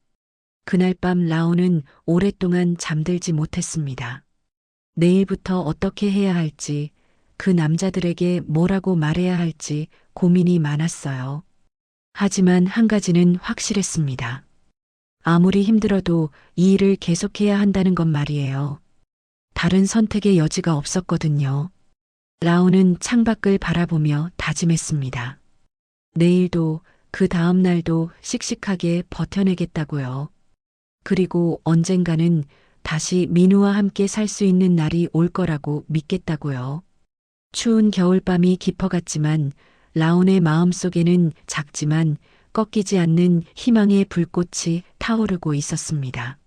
그날 밤 라온은 오랫동안 잠들지 못했습니다. 내일부터 어떻게 해야 할지, 그 남자들에게 뭐라고 말해야 할지 고민이 많았어요. 하지만 한 가지는 확실했습니다. 아무리 힘들어도 이 일을 계속해야 한다는 것 말이에요. 다른 선택의 여지가 없었거든요. 라온은 창밖을 바라보며 다짐했습니다. 내일도 그 다음 날도 씩씩하게 버텨내겠다고요. 그리고 언젠가는 다시 민우와 함께 살 수 있는 날이 올 거라고 믿겠다고요. 추운 겨울밤이 깊어갔지만 라온의 마음속에는 작지만 꺾이지 않는 희망의 불꽃이 타오르고 있었습니다.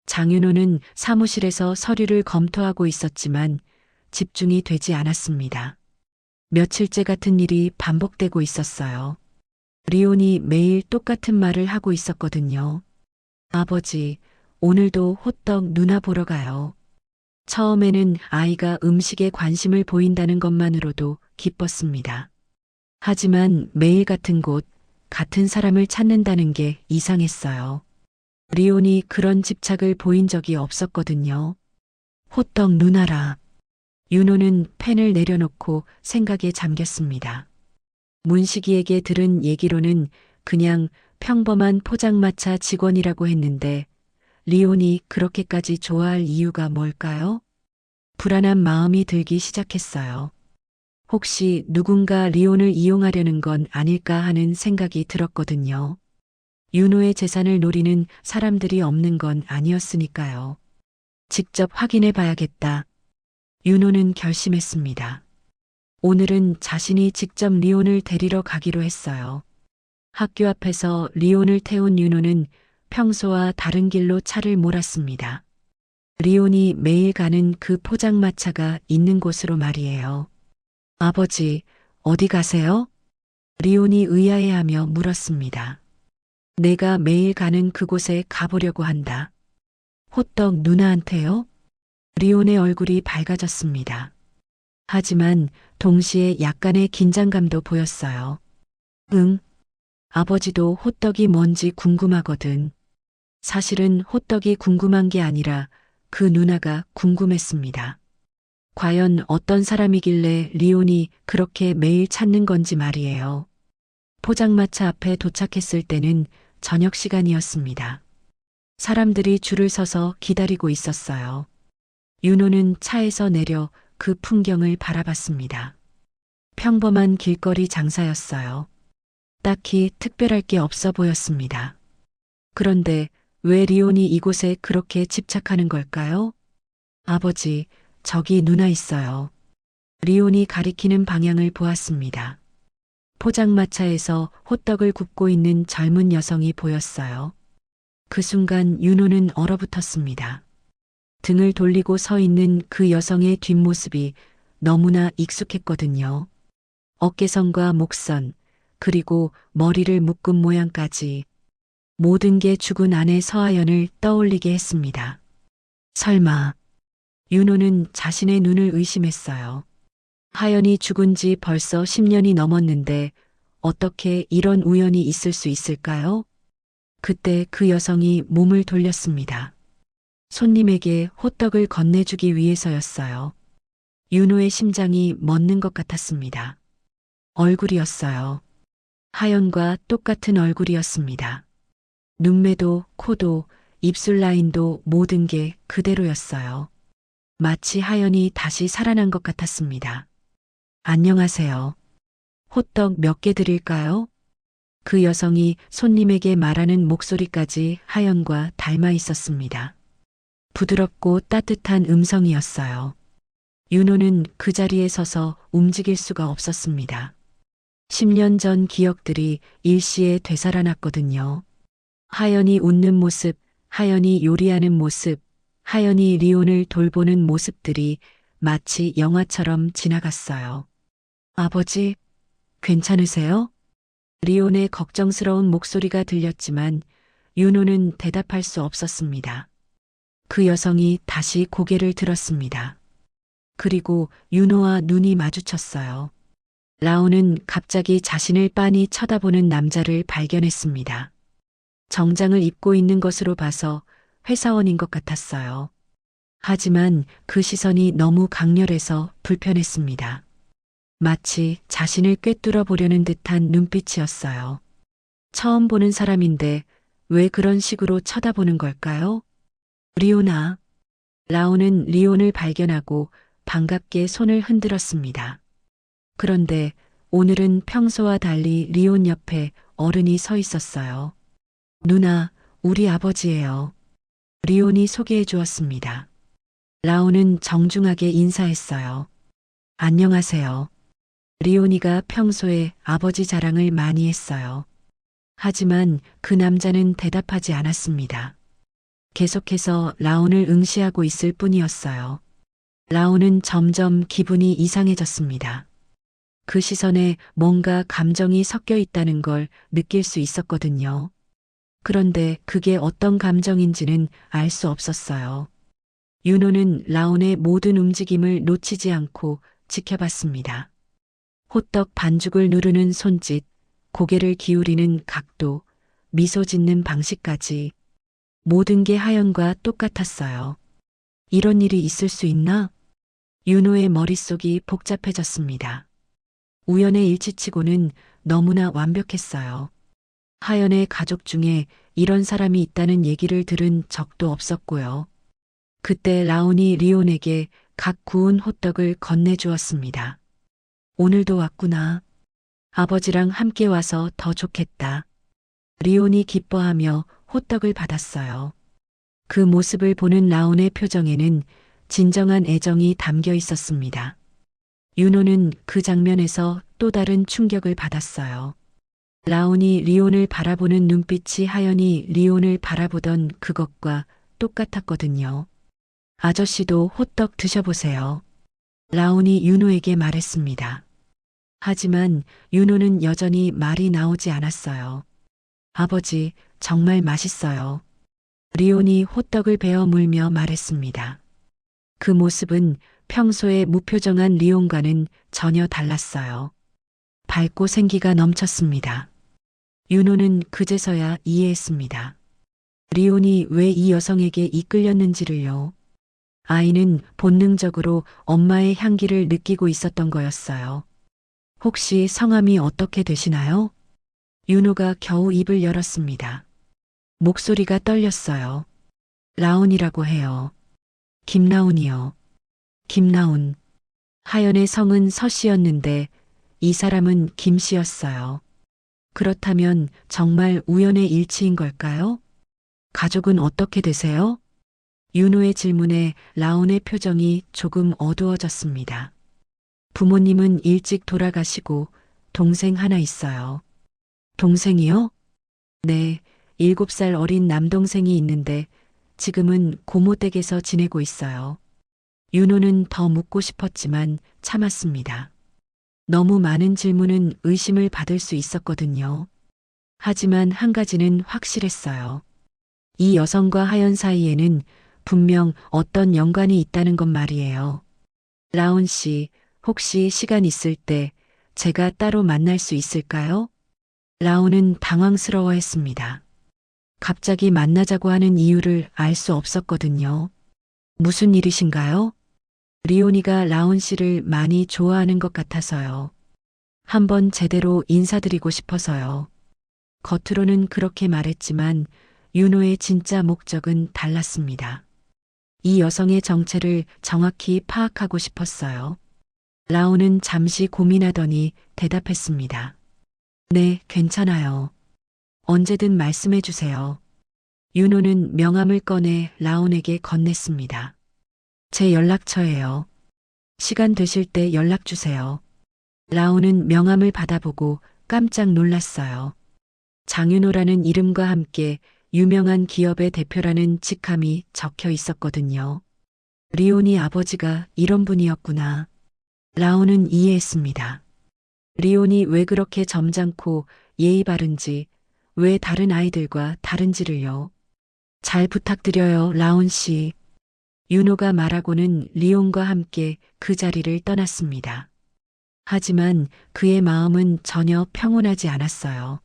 장윤호는 사무실에서 서류를 검토하고 있었지만 집중이 되지 않았습니다. 며칠째 같은 일이 반복되고 있었어요. 리온이 매일 똑같은 말을 하고 있었거든요. 아버지, 오늘도 호떡 누나 보러 가요. 처음에는 아이가 음식에 관심을 보인다는 것만으로도 기뻤습니다. 하지만 매일 같은 곳, 같은 사람을 찾는다는 게 이상했어요. 리온이 그런 집착을 보인 적이 없었거든요. 호떡 누나라. 윤호는 펜을 내려놓고 생각에 잠겼습니다. 문식이에게 들은 얘기로는 그냥 평범한 포장마차 직원이라고 했는데 리온이 그렇게까지 좋아할 이유가 뭘까요? 불안한 마음이 들기 시작했어요. 혹시 누군가 리온을 이용하려는 건 아닐까 하는 생각이 들었거든요. 윤호의 재산을 노리는 사람들이 없는 건 아니었으니까요. 직접 확인해 봐야겠다. 윤호는 결심했습니다. 오늘은 자신이 직접 리온을 데리러 가기로 했어요. 학교 앞에서 리온을 태운 윤호는 평소와 다른 길로 차를 몰았습니다. 리온이 매일 가는 그 포장마차가 있는 곳으로 말이에요. 아버지, 어디 가세요? 리온이 의아해하며 물었습니다. 내가 매일 가는 그곳에 가보려고 한다. 호떡 누나한테요? 리온의 얼굴이 밝아졌습니다. 하지만 동시에 약간의 긴장감도 보였어요. 응. 아버지도 호떡이 뭔지 궁금하거든. 사실은 호떡이 궁금한 게 아니라 그 누나가 궁금했습니다. 과연 어떤 사람이길래 리온이 그렇게 매일 찾는 건지 말이에요. 포장마차 앞에 도착했을 때는 저녁 시간이었습니다. 사람들이 줄을 서서 기다리고 있었어요. 윤호는 차에서 내려 그 풍경을 바라봤습니다. 평범한 길거리 장사였어요. 딱히 특별할 게 없어 보였습니다. 그런데 왜 리온이 이곳에 그렇게 집착하는 걸까요? 아버지, 저기 누나 있어요. 리온이 가리키는 방향을 보았습니다. 포장마차에서 호떡을 굽고 있는 젊은 여성이 보였어요. 그 순간 윤호는 얼어붙었습니다. 등을 돌리고 서 있는 그 여성의 뒷모습이 너무나 익숙했거든요. 어깨선과 목선, 그리고 머리를 묶은 모양까지 모든 게 죽은 아내 서하연을 떠올리게 했습니다. 설마, 윤호는 자신의 눈을 의심했어요. 하연이 죽은 지 벌써 10년이 넘었는데 어떻게 이런 우연이 있을 수 있을까요? 그때 그 여성이 몸을 돌렸습니다. 손님에게 호떡을 건네주기 위해서였어요. 윤호의 심장이 멎는 것 같았습니다. 얼굴이었어요. 하연과 똑같은 얼굴이었습니다. 눈매도 코도 입술 라인도 모든 게 그대로였어요. 마치 하연이 다시 살아난 것 같았습니다. 안녕하세요. 호떡 몇 개 드릴까요? 그 여성이 손님에게 말하는 목소리까지 하연과 닮아 있었습니다. 부드럽고 따뜻한 음성이었어요. 윤호는 그 자리에 서서 움직일 수가 없었습니다. 10년 전 기억들이 일시에 되살아났거든요. 하연이 웃는 모습, 하연이 요리하는 모습, 하연이 리온을 돌보는 모습들이 마치 영화처럼 지나갔어요. 아버지, 괜찮으세요? 리온의 걱정스러운 목소리가 들렸지만 윤호는 대답할 수 없었습니다. 그 여성이 다시 고개를 들었습니다. 그리고 윤호와 눈이 마주쳤어요. 라온은 갑자기 자신을 빤히 쳐다보는 남자를 발견했습니다. 정장을 입고 있는 것으로 봐서 회사원인 것 같았어요. 하지만 그 시선이 너무 강렬해서 불편했습니다. 마치 자신을 꿰뚫어 보려는 듯한 눈빛이었어요. 처음 보는 사람인데 왜 그런 식으로 쳐다보는 걸까요? 리오나. 라온은 리온을 발견하고 반갑게 손을 흔들었습니다. 그런데 오늘은 평소와 달리 리온 옆에 어른이 서 있었어요. 누나, 우리 아버지예요. 리온이 소개해 주었습니다. 라온은 정중하게 인사했어요. 안녕하세요. 리온이가 평소에 아버지 자랑을 많이 했어요. 하지만 그 남자는 대답하지 않았습니다. 계속해서 라온을 응시하고 있을 뿐이었어요. 라온은 점점 기분이 이상해졌습니다. 그 시선에 뭔가 감정이 섞여 있다는 걸 느낄 수 있었거든요. 그런데 그게 어떤 감정인지는 알 수 없었어요. 윤호는 라온의 모든 움직임을 놓치지 않고 지켜봤습니다. 호떡 반죽을 누르는 손짓, 고개를 기울이는 각도, 미소 짓는 방식까지 모든 게 하연과 똑같았어요. 이런 일이 있을 수 있나? 윤호의 머릿속이 복잡해졌습니다. 우연의 일치치고는 너무나 완벽했어요. 하연의 가족 중에 이런 사람이 있다는 얘기를 들은 적도 없었고요. 그때 라온이 리온에게 각 구운 호떡을 건네주었습니다. 오늘도 왔구나. 아버지랑 함께 와서 더 좋겠다. 리온이 기뻐하며 호떡을 받았어요. 그 모습을 보는 라온의 표정에는 진정한 애정이 담겨 있었습니다. 윤호는 그 장면에서 또 다른 충격을 받았어요. 라온이 리온을 바라보는 눈빛이 하연이 리온을 바라보던 그것과 똑같았거든요. 아저씨도 호떡 드셔보세요. 라온이 윤호에게 말했습니다. 하지만 윤호는 여전히 말이 나오지 않았어요. 아버지, 정말 맛있어요. 리온이 호떡을 베어 물며 말했습니다. 그 모습은 평소의 무표정한 리온과는 전혀 달랐어요. 밝고 생기가 넘쳤습니다. 윤호는 그제서야 이해했습니다. 리온이 왜 이 여성에게 이끌렸는지를요. 아이는 본능적으로 엄마의 향기를 느끼고 있었던 거였어요. 혹시 성함이 어떻게 되시나요? 윤호가 겨우 입을 열었습니다. 목소리가 떨렸어요. 라온이라고 해요. 김라온이요. 김라온. 하연의 성은 서씨였는데 이 사람은 김씨였어요. 그렇다면 정말 우연의 일치인 걸까요? 가족은 어떻게 되세요? 윤호의 질문에 라온의 표정이 조금 어두워졌습니다. 부모님은 일찍 돌아가시고 동생 하나 있어요. 동생이요? 네, 7살 어린 남동생이 있는데 지금은 고모 댁에서 지내고 있어요. 윤호는 더 묻고 싶었지만 참았습니다. 너무 많은 질문은 의심을 받을 수 있었거든요. 하지만 한 가지는 확실했어요. 이 여성과 하연 사이에는 분명 어떤 연관이 있다는 것 말이에요. 라온 씨, 혹시 시간 있을 때 제가 따로 만날 수 있을까요? 라온은 당황스러워했습니다. 갑자기 만나자고 하는 이유를 알 수 없었거든요. 무슨 일이신가요? 리온이가 라온 씨를 많이 좋아하는 것 같아서요. 한번 제대로 인사드리고 싶어서요. 겉으로는 그렇게 말했지만 윤호의 진짜 목적은 달랐습니다. 이 여성의 정체를 정확히 파악하고 싶었어요. 라온은 잠시 고민하더니 대답했습니다. 네, 괜찮아요. 언제든 말씀해 주세요. 윤호는 명함을 꺼내 라온에게 건넸습니다. 제 연락처예요. 시간 되실 때 연락 주세요. 라온은 명함을 받아보고 깜짝 놀랐어요. 장윤호라는 이름과 함께 유명한 기업의 대표라는 직함이 적혀 있었거든요. 리온이 아버지가 이런 분이었구나. 라온은 이해했습니다. 리온이 왜 그렇게 점잖고 예의 바른지, 왜 다른 아이들과 다른지를요. 잘 부탁드려요, 라온 씨. 윤호가 말하고는 리온과 함께 그 자리를 떠났습니다. 하지만 그의 마음은 전혀 평온하지 않았어요.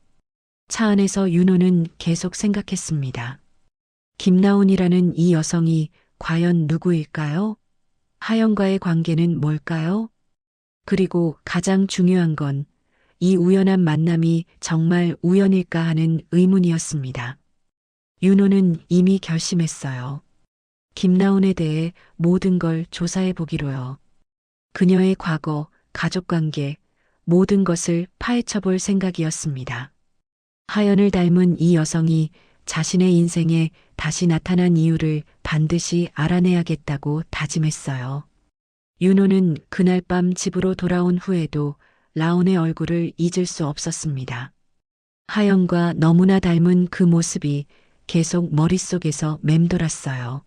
차 안에서 윤호는 계속 생각했습니다. 김나온이라는 이 여성이 과연 누구일까요? 하연과의 관계는 뭘까요? 그리고 가장 중요한 건 이 우연한 만남이 정말 우연일까 하는 의문이었습니다. 윤호는 이미 결심했어요. 김나온에 대해 모든 걸 조사해 보기로요. 그녀의 과거, 가족관계, 모든 것을 파헤쳐 볼 생각이었습니다. 하연을 닮은 이 여성이 자신의 인생에 다시 나타난 이유를 반드시 알아내야겠다고 다짐했어요. 윤호는 그날 밤 집으로 돌아온 후에도 라온의 얼굴을 잊을 수 없었습니다. 하연과 너무나 닮은 그 모습이 계속 머릿속에서 맴돌았어요.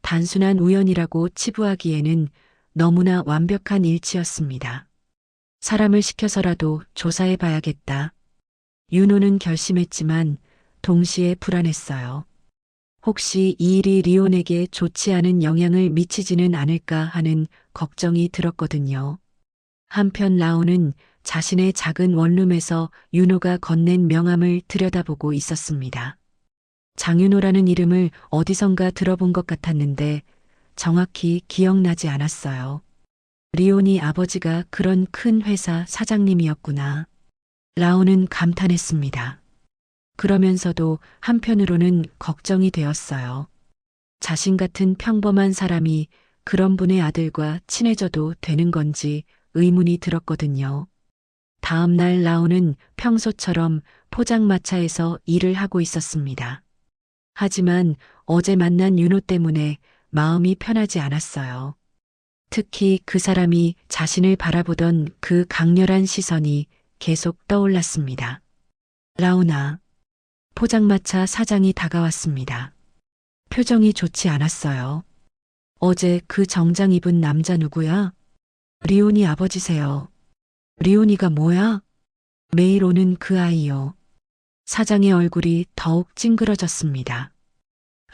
단순한 우연이라고 치부하기에는 너무나 완벽한 일치였습니다. 사람을 시켜서라도 조사해 봐야겠다. 윤호는 결심했지만 동시에 불안했어요. 혹시 이 일이 리온에게 좋지 않은 영향을 미치지는 않을까 하는 걱정이 들었거든요. 한편 라온은 자신의 작은 원룸에서 윤호가 건넨 명함을 들여다보고 있었습니다. 장윤호라는 이름을 어디선가 들어본 것 같았는데 정확히 기억나지 않았어요. 리온이 아버지가 그런 큰 회사 사장님이었구나. 라온은 감탄했습니다. 그러면서도 한편으로는 걱정이 되었어요. 자신 같은 평범한 사람이 그런 분의 아들과 친해져도 되는 건지 의문이 들었거든요. 다음 날 라온은 평소처럼 포장마차에서 일을 하고 있었습니다. 하지만 어제 만난 윤호 때문에 마음이 편하지 않았어요. 특히 그 사람이 자신을 바라보던 그 강렬한 시선이 계속 떠올랐습니다. 라온아, 포장마차 사장이 다가왔습니다. 표정이 좋지 않았어요. 어제 그 정장 입은 남자 누구야? 리온이 아버지세요. 리온이가 뭐야? 매일 오는 그 아이요. 사장의 얼굴이 더욱 찡그러졌습니다.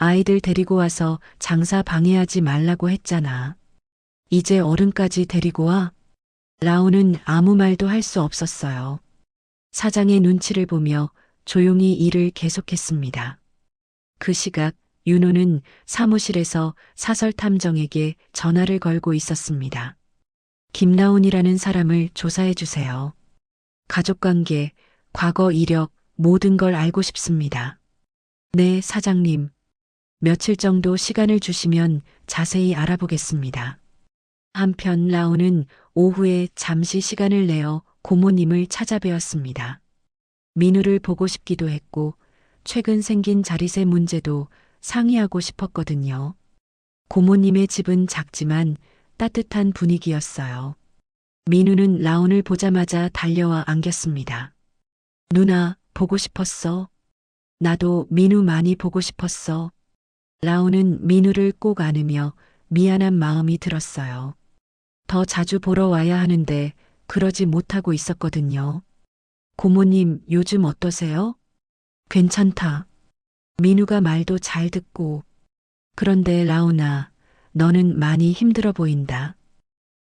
아이들 데리고 와서 장사 방해하지 말라고 했잖아. 이제 어른까지 데리고 와? 라온은 아무 말도 할 수 없었어요. 사장의 눈치를 보며 조용히 일을 계속했습니다. 그 시각 윤호는 사무실에서 사설탐정에게 전화를 걸고 있었습니다. 김나온이라는 사람을 조사해 주세요. 가족관계, 과거 이력, 모든 걸 알고 싶습니다. 네, 사장님. 며칠 정도 시간을 주시면 자세히 알아보겠습니다. 한편 라온은 오후에 잠시 시간을 내어 고모님을 찾아뵈었습니다. 민우를 보고 싶기도 했고 최근 생긴 자릿세 문제도 상의하고 싶었거든요. 고모님의 집은 작지만 따뜻한 분위기였어요. 민우는 라온을 보자마자 달려와 안겼습니다. 누나, 보고 싶었어. 나도 민우 많이 보고 싶었어. 라온은 민우를 꼭 안으며 미안한 마음이 들었어요. 더 자주 보러 와야 하는데 그러지 못하고 있었거든요. 고모님, 요즘 어떠세요? 괜찮다. 민우가 말도 잘 듣고. 그런데 라온아, 너는 많이 힘들어 보인다.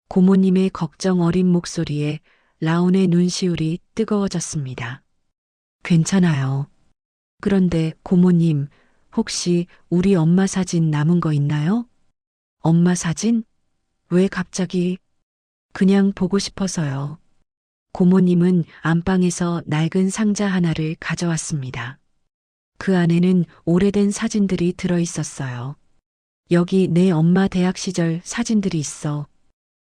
고모님의 걱정 어린 목소리에 라온의 눈시울이 뜨거워졌습니다. 괜찮아요. 그런데 고모님, 혹시 우리 엄마 사진 남은 거 있나요? 엄마 사진? 왜 갑자기? 그냥 보고 싶어서요. 고모님은 안방에서 낡은 상자 하나를 가져왔습니다. 그 안에는 오래된 사진들이 들어 있었어요. 여기 내 엄마 대학 시절 사진들이 있어.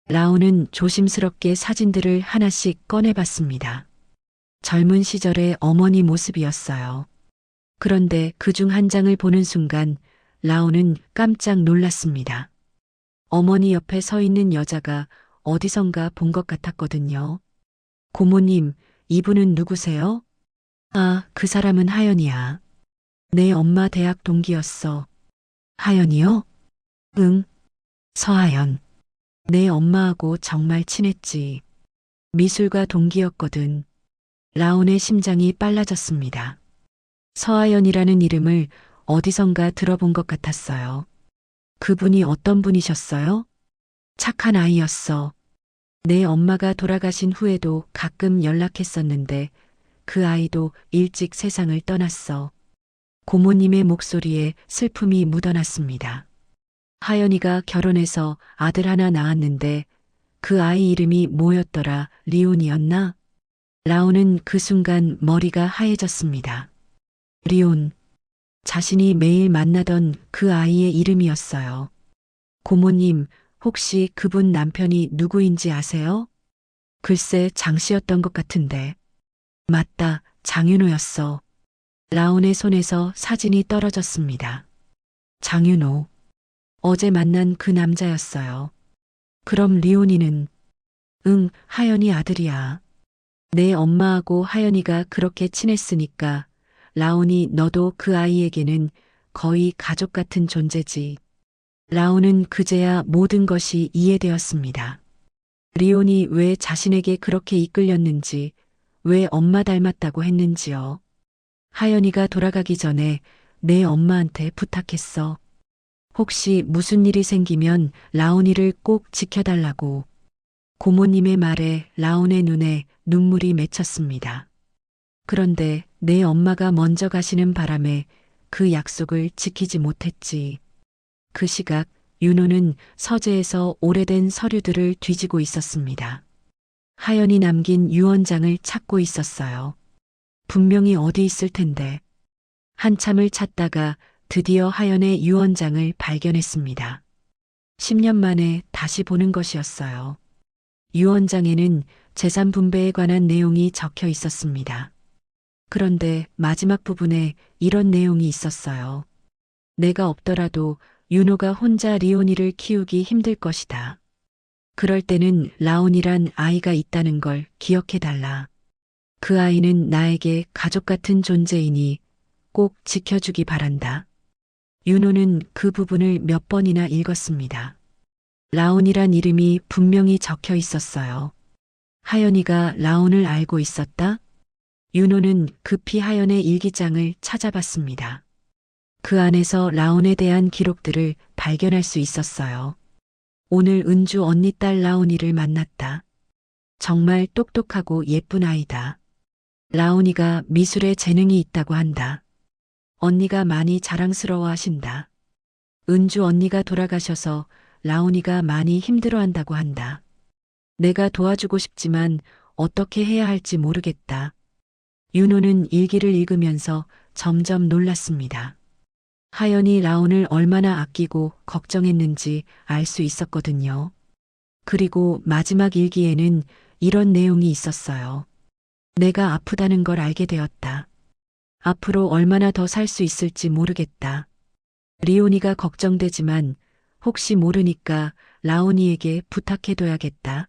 라온은 조심스럽게 사진들을 하나씩 꺼내봤습니다. 젊은 시절의 어머니 모습이었어요. 그런데 그중 한 장을 보는 순간 라온은 깜짝 놀랐습니다. 어머니 옆에 서 있는 여자가 어디선가 본 것 같았거든요. 고모님, 이분은 누구세요? 아, 그 사람은 하연이야. 내 엄마 대학 동기였어. 하연이요? 응, 서하연. 내 엄마하고 정말 친했지. 미술가 동기였거든. 라온의 심장이 빨라졌습니다. 서하연이라는 이름을 어디선가 들어본 것 같았어요. 그분이 어떤 분이셨어요? 착한 아이였어. 내 엄마가 돌아가신 후에도 가끔 연락했었는데 그 아이도 일찍 세상을 떠났어. 고모님의 목소리에 슬픔이 묻어났습니다. 하연이가 결혼해서 아들 하나 낳았는데 그 아이 이름이 뭐였더라? 리온이었나? 라온은 그 순간 머리가 하얘졌습니다. 리온. 자신이 매일 만나던 그 아이의 이름이었어요. 고모님, 혹시 그분 남편이 누구인지 아세요? 글쎄 장 씨였던 것 같은데. 맞다, 장윤호였어. 라온의 손에서 사진이 떨어졌습니다. 장윤호. 어제 만난 그 남자였어요. 그럼 리온이는? 응, 하연이 아들이야. 내 엄마하고 하연이가 그렇게 친했으니까 라온이 너도 그 아이에게는 거의 가족 같은 존재지. 라온은 그제야 모든 것이 이해되었습니다. 리온이 왜 자신에게 그렇게 이끌렸는지, 왜 엄마 닮았다고 했는지요. 하연이가 돌아가기 전에 내 엄마한테 부탁했어. 혹시 무슨 일이 생기면 라온이를 꼭 지켜달라고. 고모님의 말에 라온의 눈에 눈물이 맺혔습니다. 그런데 내 엄마가 먼저 가시는 바람에 그 약속을 지키지 못했지. 그 시각 윤호는 서재에서 오래된 서류들을 뒤지고 있었습니다. 하연이 남긴 유언장을 찾고 있었어요. 분명히 어디 있을 텐데. 한참을 찾다가 드디어 하연의 유언장을 발견했습니다. 10년 만에 다시 보는 것이었어요. 유언장에는 재산 분배에 관한 내용이 적혀 있었습니다. 그런데 마지막 부분에 이런 내용이 있었어요. 내가 없더라도 윤호가 혼자 리온이를 키우기 힘들 것이다. 그럴 때는 라온이란 아이가 있다는 걸 기억해달라. 그 아이는 나에게 가족 같은 존재이니 꼭 지켜주기 바란다. 윤호는 그 부분을 몇 번이나 읽었습니다. 라온이란 이름이 분명히 적혀 있었어요. 하연이가 라온을 알고 있었다? 윤호는 급히 하연의 일기장을 찾아봤습니다. 그 안에서 라온에 대한 기록들을 발견할 수 있었어요. 오늘 은주 언니 딸 라온이를 만났다. 정말 똑똑하고 예쁜 아이다. 라온이가 미술에 재능이 있다고 한다. 언니가 많이 자랑스러워 하신다. 은주 언니가 돌아가셔서 라온이가 많이 힘들어한다고 한다. 내가 도와주고 싶지만 어떻게 해야 할지 모르겠다. 윤호는 일기를 읽으면서 점점 놀랐습니다. 하연이 라온을 얼마나 아끼고 걱정했는지 알 수 있었거든요. 그리고 마지막 일기에는 이런 내용이 있었어요. 내가 아프다는 걸 알게 되었다. 앞으로 얼마나 더 살 수 있을지 모르겠다. 리온이가 걱정되지만 혹시 모르니까 라온이에게 부탁해둬야겠다.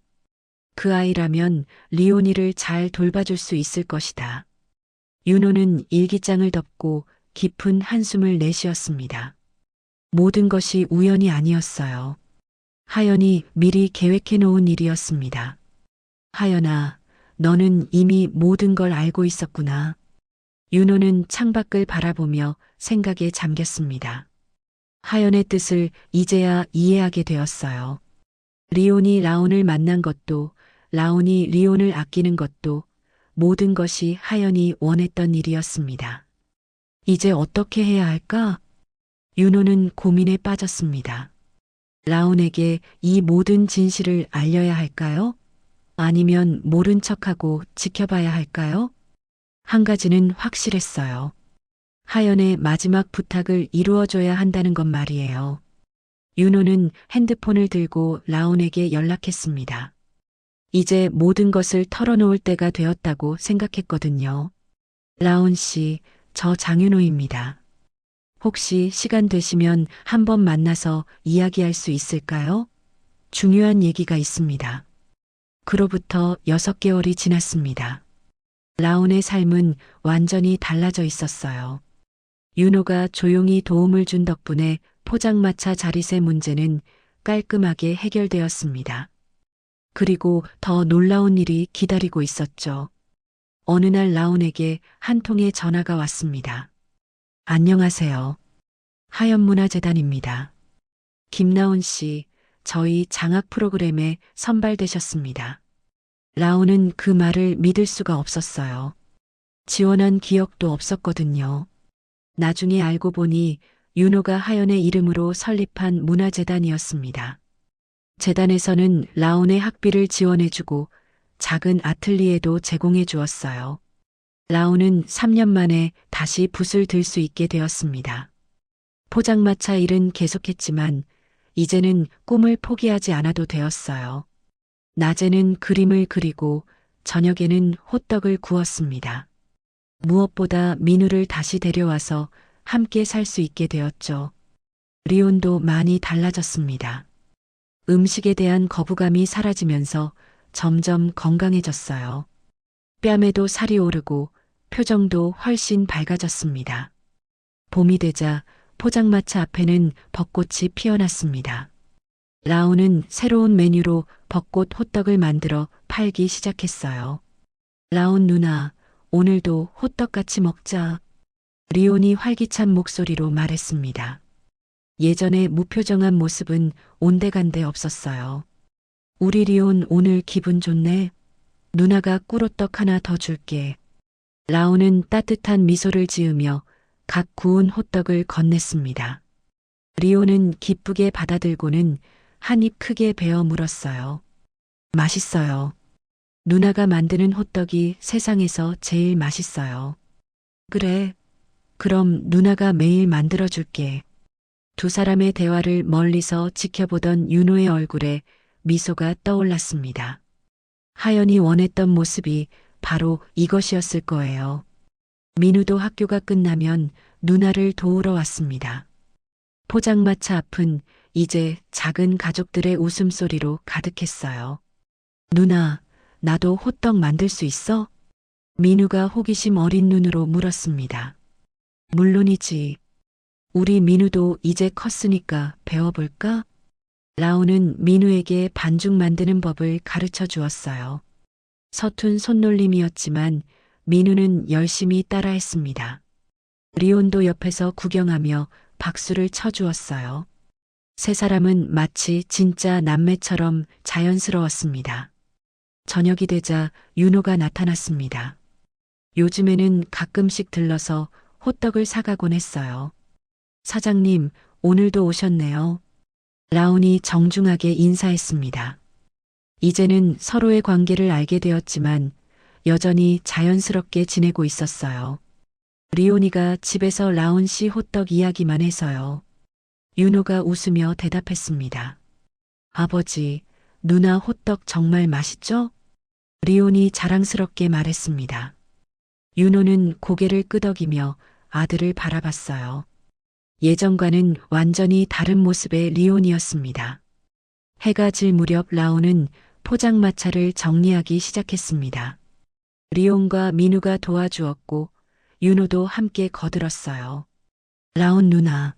그 아이라면 리온이를 잘 돌봐줄 수 있을 것이다. 윤호는 일기장을 덮고 깊은 한숨을 내쉬었습니다. 모든 것이 우연이 아니었어요. 하연이 미리 계획해 놓은 일이었습니다. 하연아, 너는 이미 모든 걸 알고 있었구나. 윤호는 창밖을 바라보며 생각에 잠겼습니다. 하연의 뜻을 이제야 이해하게 되었어요. 리온이 라온을 만난 것도, 라온이 리온을 아끼는 것도 모든 것이 하연이 원했던 일이었습니다. 이제 어떻게 해야 할까? 윤호는 고민에 빠졌습니다. 라온에게 이 모든 진실을 알려야 할까요? 아니면 모른 척하고 지켜봐야 할까요? 한 가지는 확실했어요. 하연의 마지막 부탁을 이루어줘야 한다는 것 말이에요. 윤호는 핸드폰을 들고 라온에게 연락했습니다. 이제 모든 것을 털어놓을 때가 되었다고 생각했거든요. 라온 씨, 저 장윤호입니다. 혹시 시간 되시면 한번 만나서 이야기할 수 있을까요? 중요한 얘기가 있습니다. 그로부터 6개월이 지났습니다. 라온의 삶은 완전히 달라져 있었어요. 윤호가 조용히 도움을 준 덕분에 포장마차 자릿세 문제는 깔끔하게 해결되었습니다. 그리고 더 놀라운 일이 기다리고 있었죠. 어느 날 라온에게 한 통의 전화가 왔습니다. 안녕하세요. 하연문화재단입니다. 김나온 씨, 저희 장학 프로그램에 선발되셨습니다. 라온은 그 말을 믿을 수가 없었어요. 지원한 기억도 없었거든요. 나중에 알고 보니 윤호가 하연의 이름으로 설립한 문화재단이었습니다. 재단에서는 라온의 학비를 지원해주고 작은 아틀리에도 제공해 주었어요. 라온은 3년 만에 다시 붓을 들 수 있게 되었습니다. 포장마차 일은 계속했지만 이제는 꿈을 포기하지 않아도 되었어요. 낮에는 그림을 그리고 저녁에는 호떡을 구웠습니다. 무엇보다 민우를 다시 데려와서 함께 살 수 있게 되었죠. 리온도 많이 달라졌습니다. 음식에 대한 거부감이 사라지면서 점점 건강해졌어요. 뺨에도 살이 오르고 표정도 훨씬 밝아졌습니다. 봄이 되자 포장마차 앞에는 벚꽃이 피어났습니다. 라온은 새로운 메뉴로 벚꽃 호떡을 만들어 팔기 시작했어요. 라온 누나, 오늘도 호떡 같이 먹자. 리온이 활기찬 목소리로 말했습니다. 예전의 무표정한 모습은 온데간데 없었어요. 우리 리온 오늘 기분 좋네. 누나가 꿀호떡 하나 더 줄게. 라온은 따뜻한 미소를 지으며 갓 구운 호떡을 건넸습니다. 리오는 기쁘게 받아들고는 한 입 크게 베어 물었어요. 맛있어요. 누나가 만드는 호떡이 세상에서 제일 맛있어요. 그래. 그럼 누나가 매일 만들어줄게. 두 사람의 대화를 멀리서 지켜보던 윤호의 얼굴에 미소가 떠올랐습니다. 하연이 원했던 모습이 바로 이것이었을 거예요. 민우도 학교가 끝나면 누나를 도우러 왔습니다. 포장마차 앞은 이제 작은 가족들의 웃음소리로 가득했어요. 누나, 나도 호떡 만들 수 있어? 민우가 호기심 어린 눈으로 물었습니다. 물론이지. 우리 민우도 이제 컸으니까 배워볼까? 라온은 민우에게 반죽 만드는 법을 가르쳐 주었어요. 서툰 손놀림이었지만 민우는 열심히 따라했습니다. 리온도 옆에서 구경하며 박수를 쳐주었어요. 세 사람은 마치 진짜 남매처럼 자연스러웠습니다. 저녁이 되자 윤호가 나타났습니다. 요즘에는 가끔씩 들러서 호떡을 사가곤 했어요. 사장님, 오늘도 오셨네요. 라온이 정중하게 인사했습니다. 이제는 서로의 관계를 알게 되었지만 여전히 자연스럽게 지내고 있었어요. 리온이가 집에서 라온 씨 호떡 이야기만 해서요. 윤호가 웃으며 대답했습니다. 아버지, 누나 호떡 정말 맛있죠? 리온이 자랑스럽게 말했습니다. 윤호는 고개를 끄덕이며 아들을 바라봤어요. 예전과는 완전히 다른 모습의 리온이었습니다. 해가 질 무렵 라온은 포장마차를 정리하기 시작했습니다. 리온과 민우가 도와주었고 윤호도 함께 거들었어요. 라온 누나.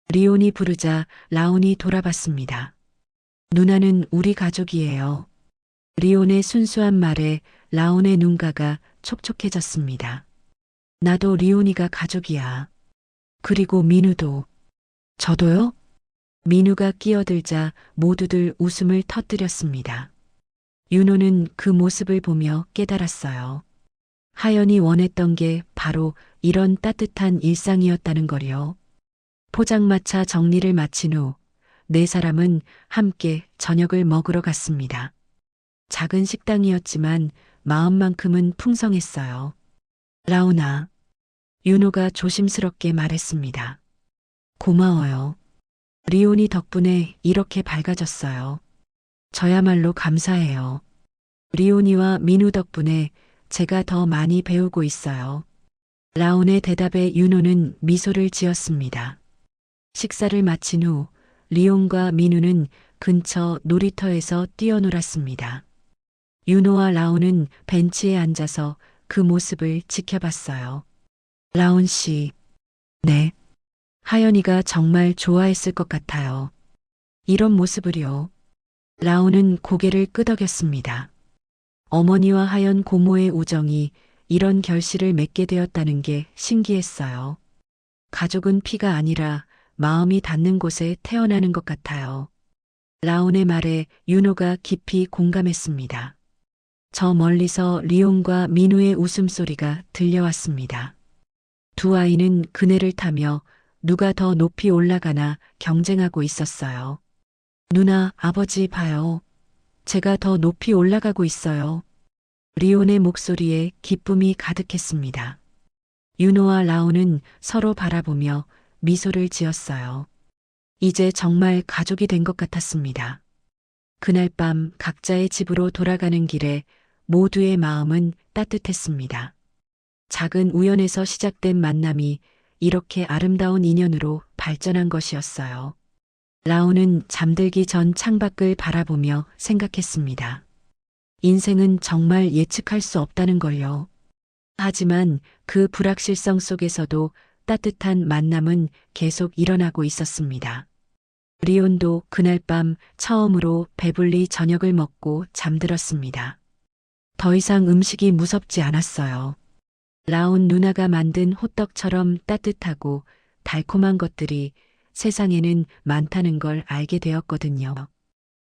리온이 부르자 라온이 돌아봤습니다. 누나는 우리 가족이에요. 리온의 순수한 말에 라온의 눈가가 촉촉해졌습니다. 나도 리온이가 가족이야. 그리고 민우도. 저도요? 민우가 끼어들자 모두들 웃음을 터뜨렸습니다. 윤호는 그 모습을 보며 깨달았어요. 하연이 원했던 게 바로 이런 따뜻한 일상이었다는 거요. 포장마차 정리를 마친 후 네 사람은 함께 저녁을 먹으러 갔습니다. 작은 식당이었지만 마음만큼은 풍성했어요. 라온아. 윤호가 조심스럽게 말했습니다. 고마워요. 리온이 덕분에 이렇게 밝아졌어요. 저야말로 감사해요. 리온이와 민우 덕분에 제가 더 많이 배우고 있어요. 라온의 대답에 윤호는 미소를 지었습니다. 식사를 마친 후 리온과 민우는 근처 놀이터에서 뛰어놀았습니다. 윤호와 라온은 벤치에 앉아서 그 모습을 지켜봤어요. 라온 씨. 네. 하연이가 정말 좋아했을 것 같아요. 이런 모습을요. 라온은 고개를 끄덕였습니다. 어머니와 하연 고모의 우정이 이런 결실을 맺게 되었다는 게 신기했어요. 가족은 피가 아니라 마음이 닿는 곳에 태어나는 것 같아요. 라온의 말에 윤호가 깊이 공감했습니다. 저 멀리서 리온과 민우의 웃음소리가 들려왔습니다. 두 아이는 그네를 타며 누가 더 높이 올라가나 경쟁하고 있었어요. 누나, 아버지 봐요. 제가 더 높이 올라가고 있어요. 리온의 목소리에 기쁨이 가득했습니다. 윤호와 라온은 서로 바라보며 미소를 지었어요. 이제 정말 가족이 된 것 같았습니다. 그날 밤 각자의 집으로 돌아가는 길에 모두의 마음은 따뜻했습니다. 작은 우연에서 시작된 만남이 이렇게 아름다운 인연으로 발전한 것이었어요. 라온은 잠들기 전 창밖을 바라보며 생각했습니다. 인생은 정말 예측할 수 없다는 걸요. 하지만 그 불확실성 속에서도 따뜻한 만남은 계속 일어나고 있었습니다. 리온도 그날 밤 처음으로 배불리 저녁을 먹고 잠들었습니다. 더 이상 음식이 무섭지 않았어요. 라온 누나가 만든 호떡처럼 따뜻하고 달콤한 것들이 세상에는 많다는 걸 알게 되었거든요.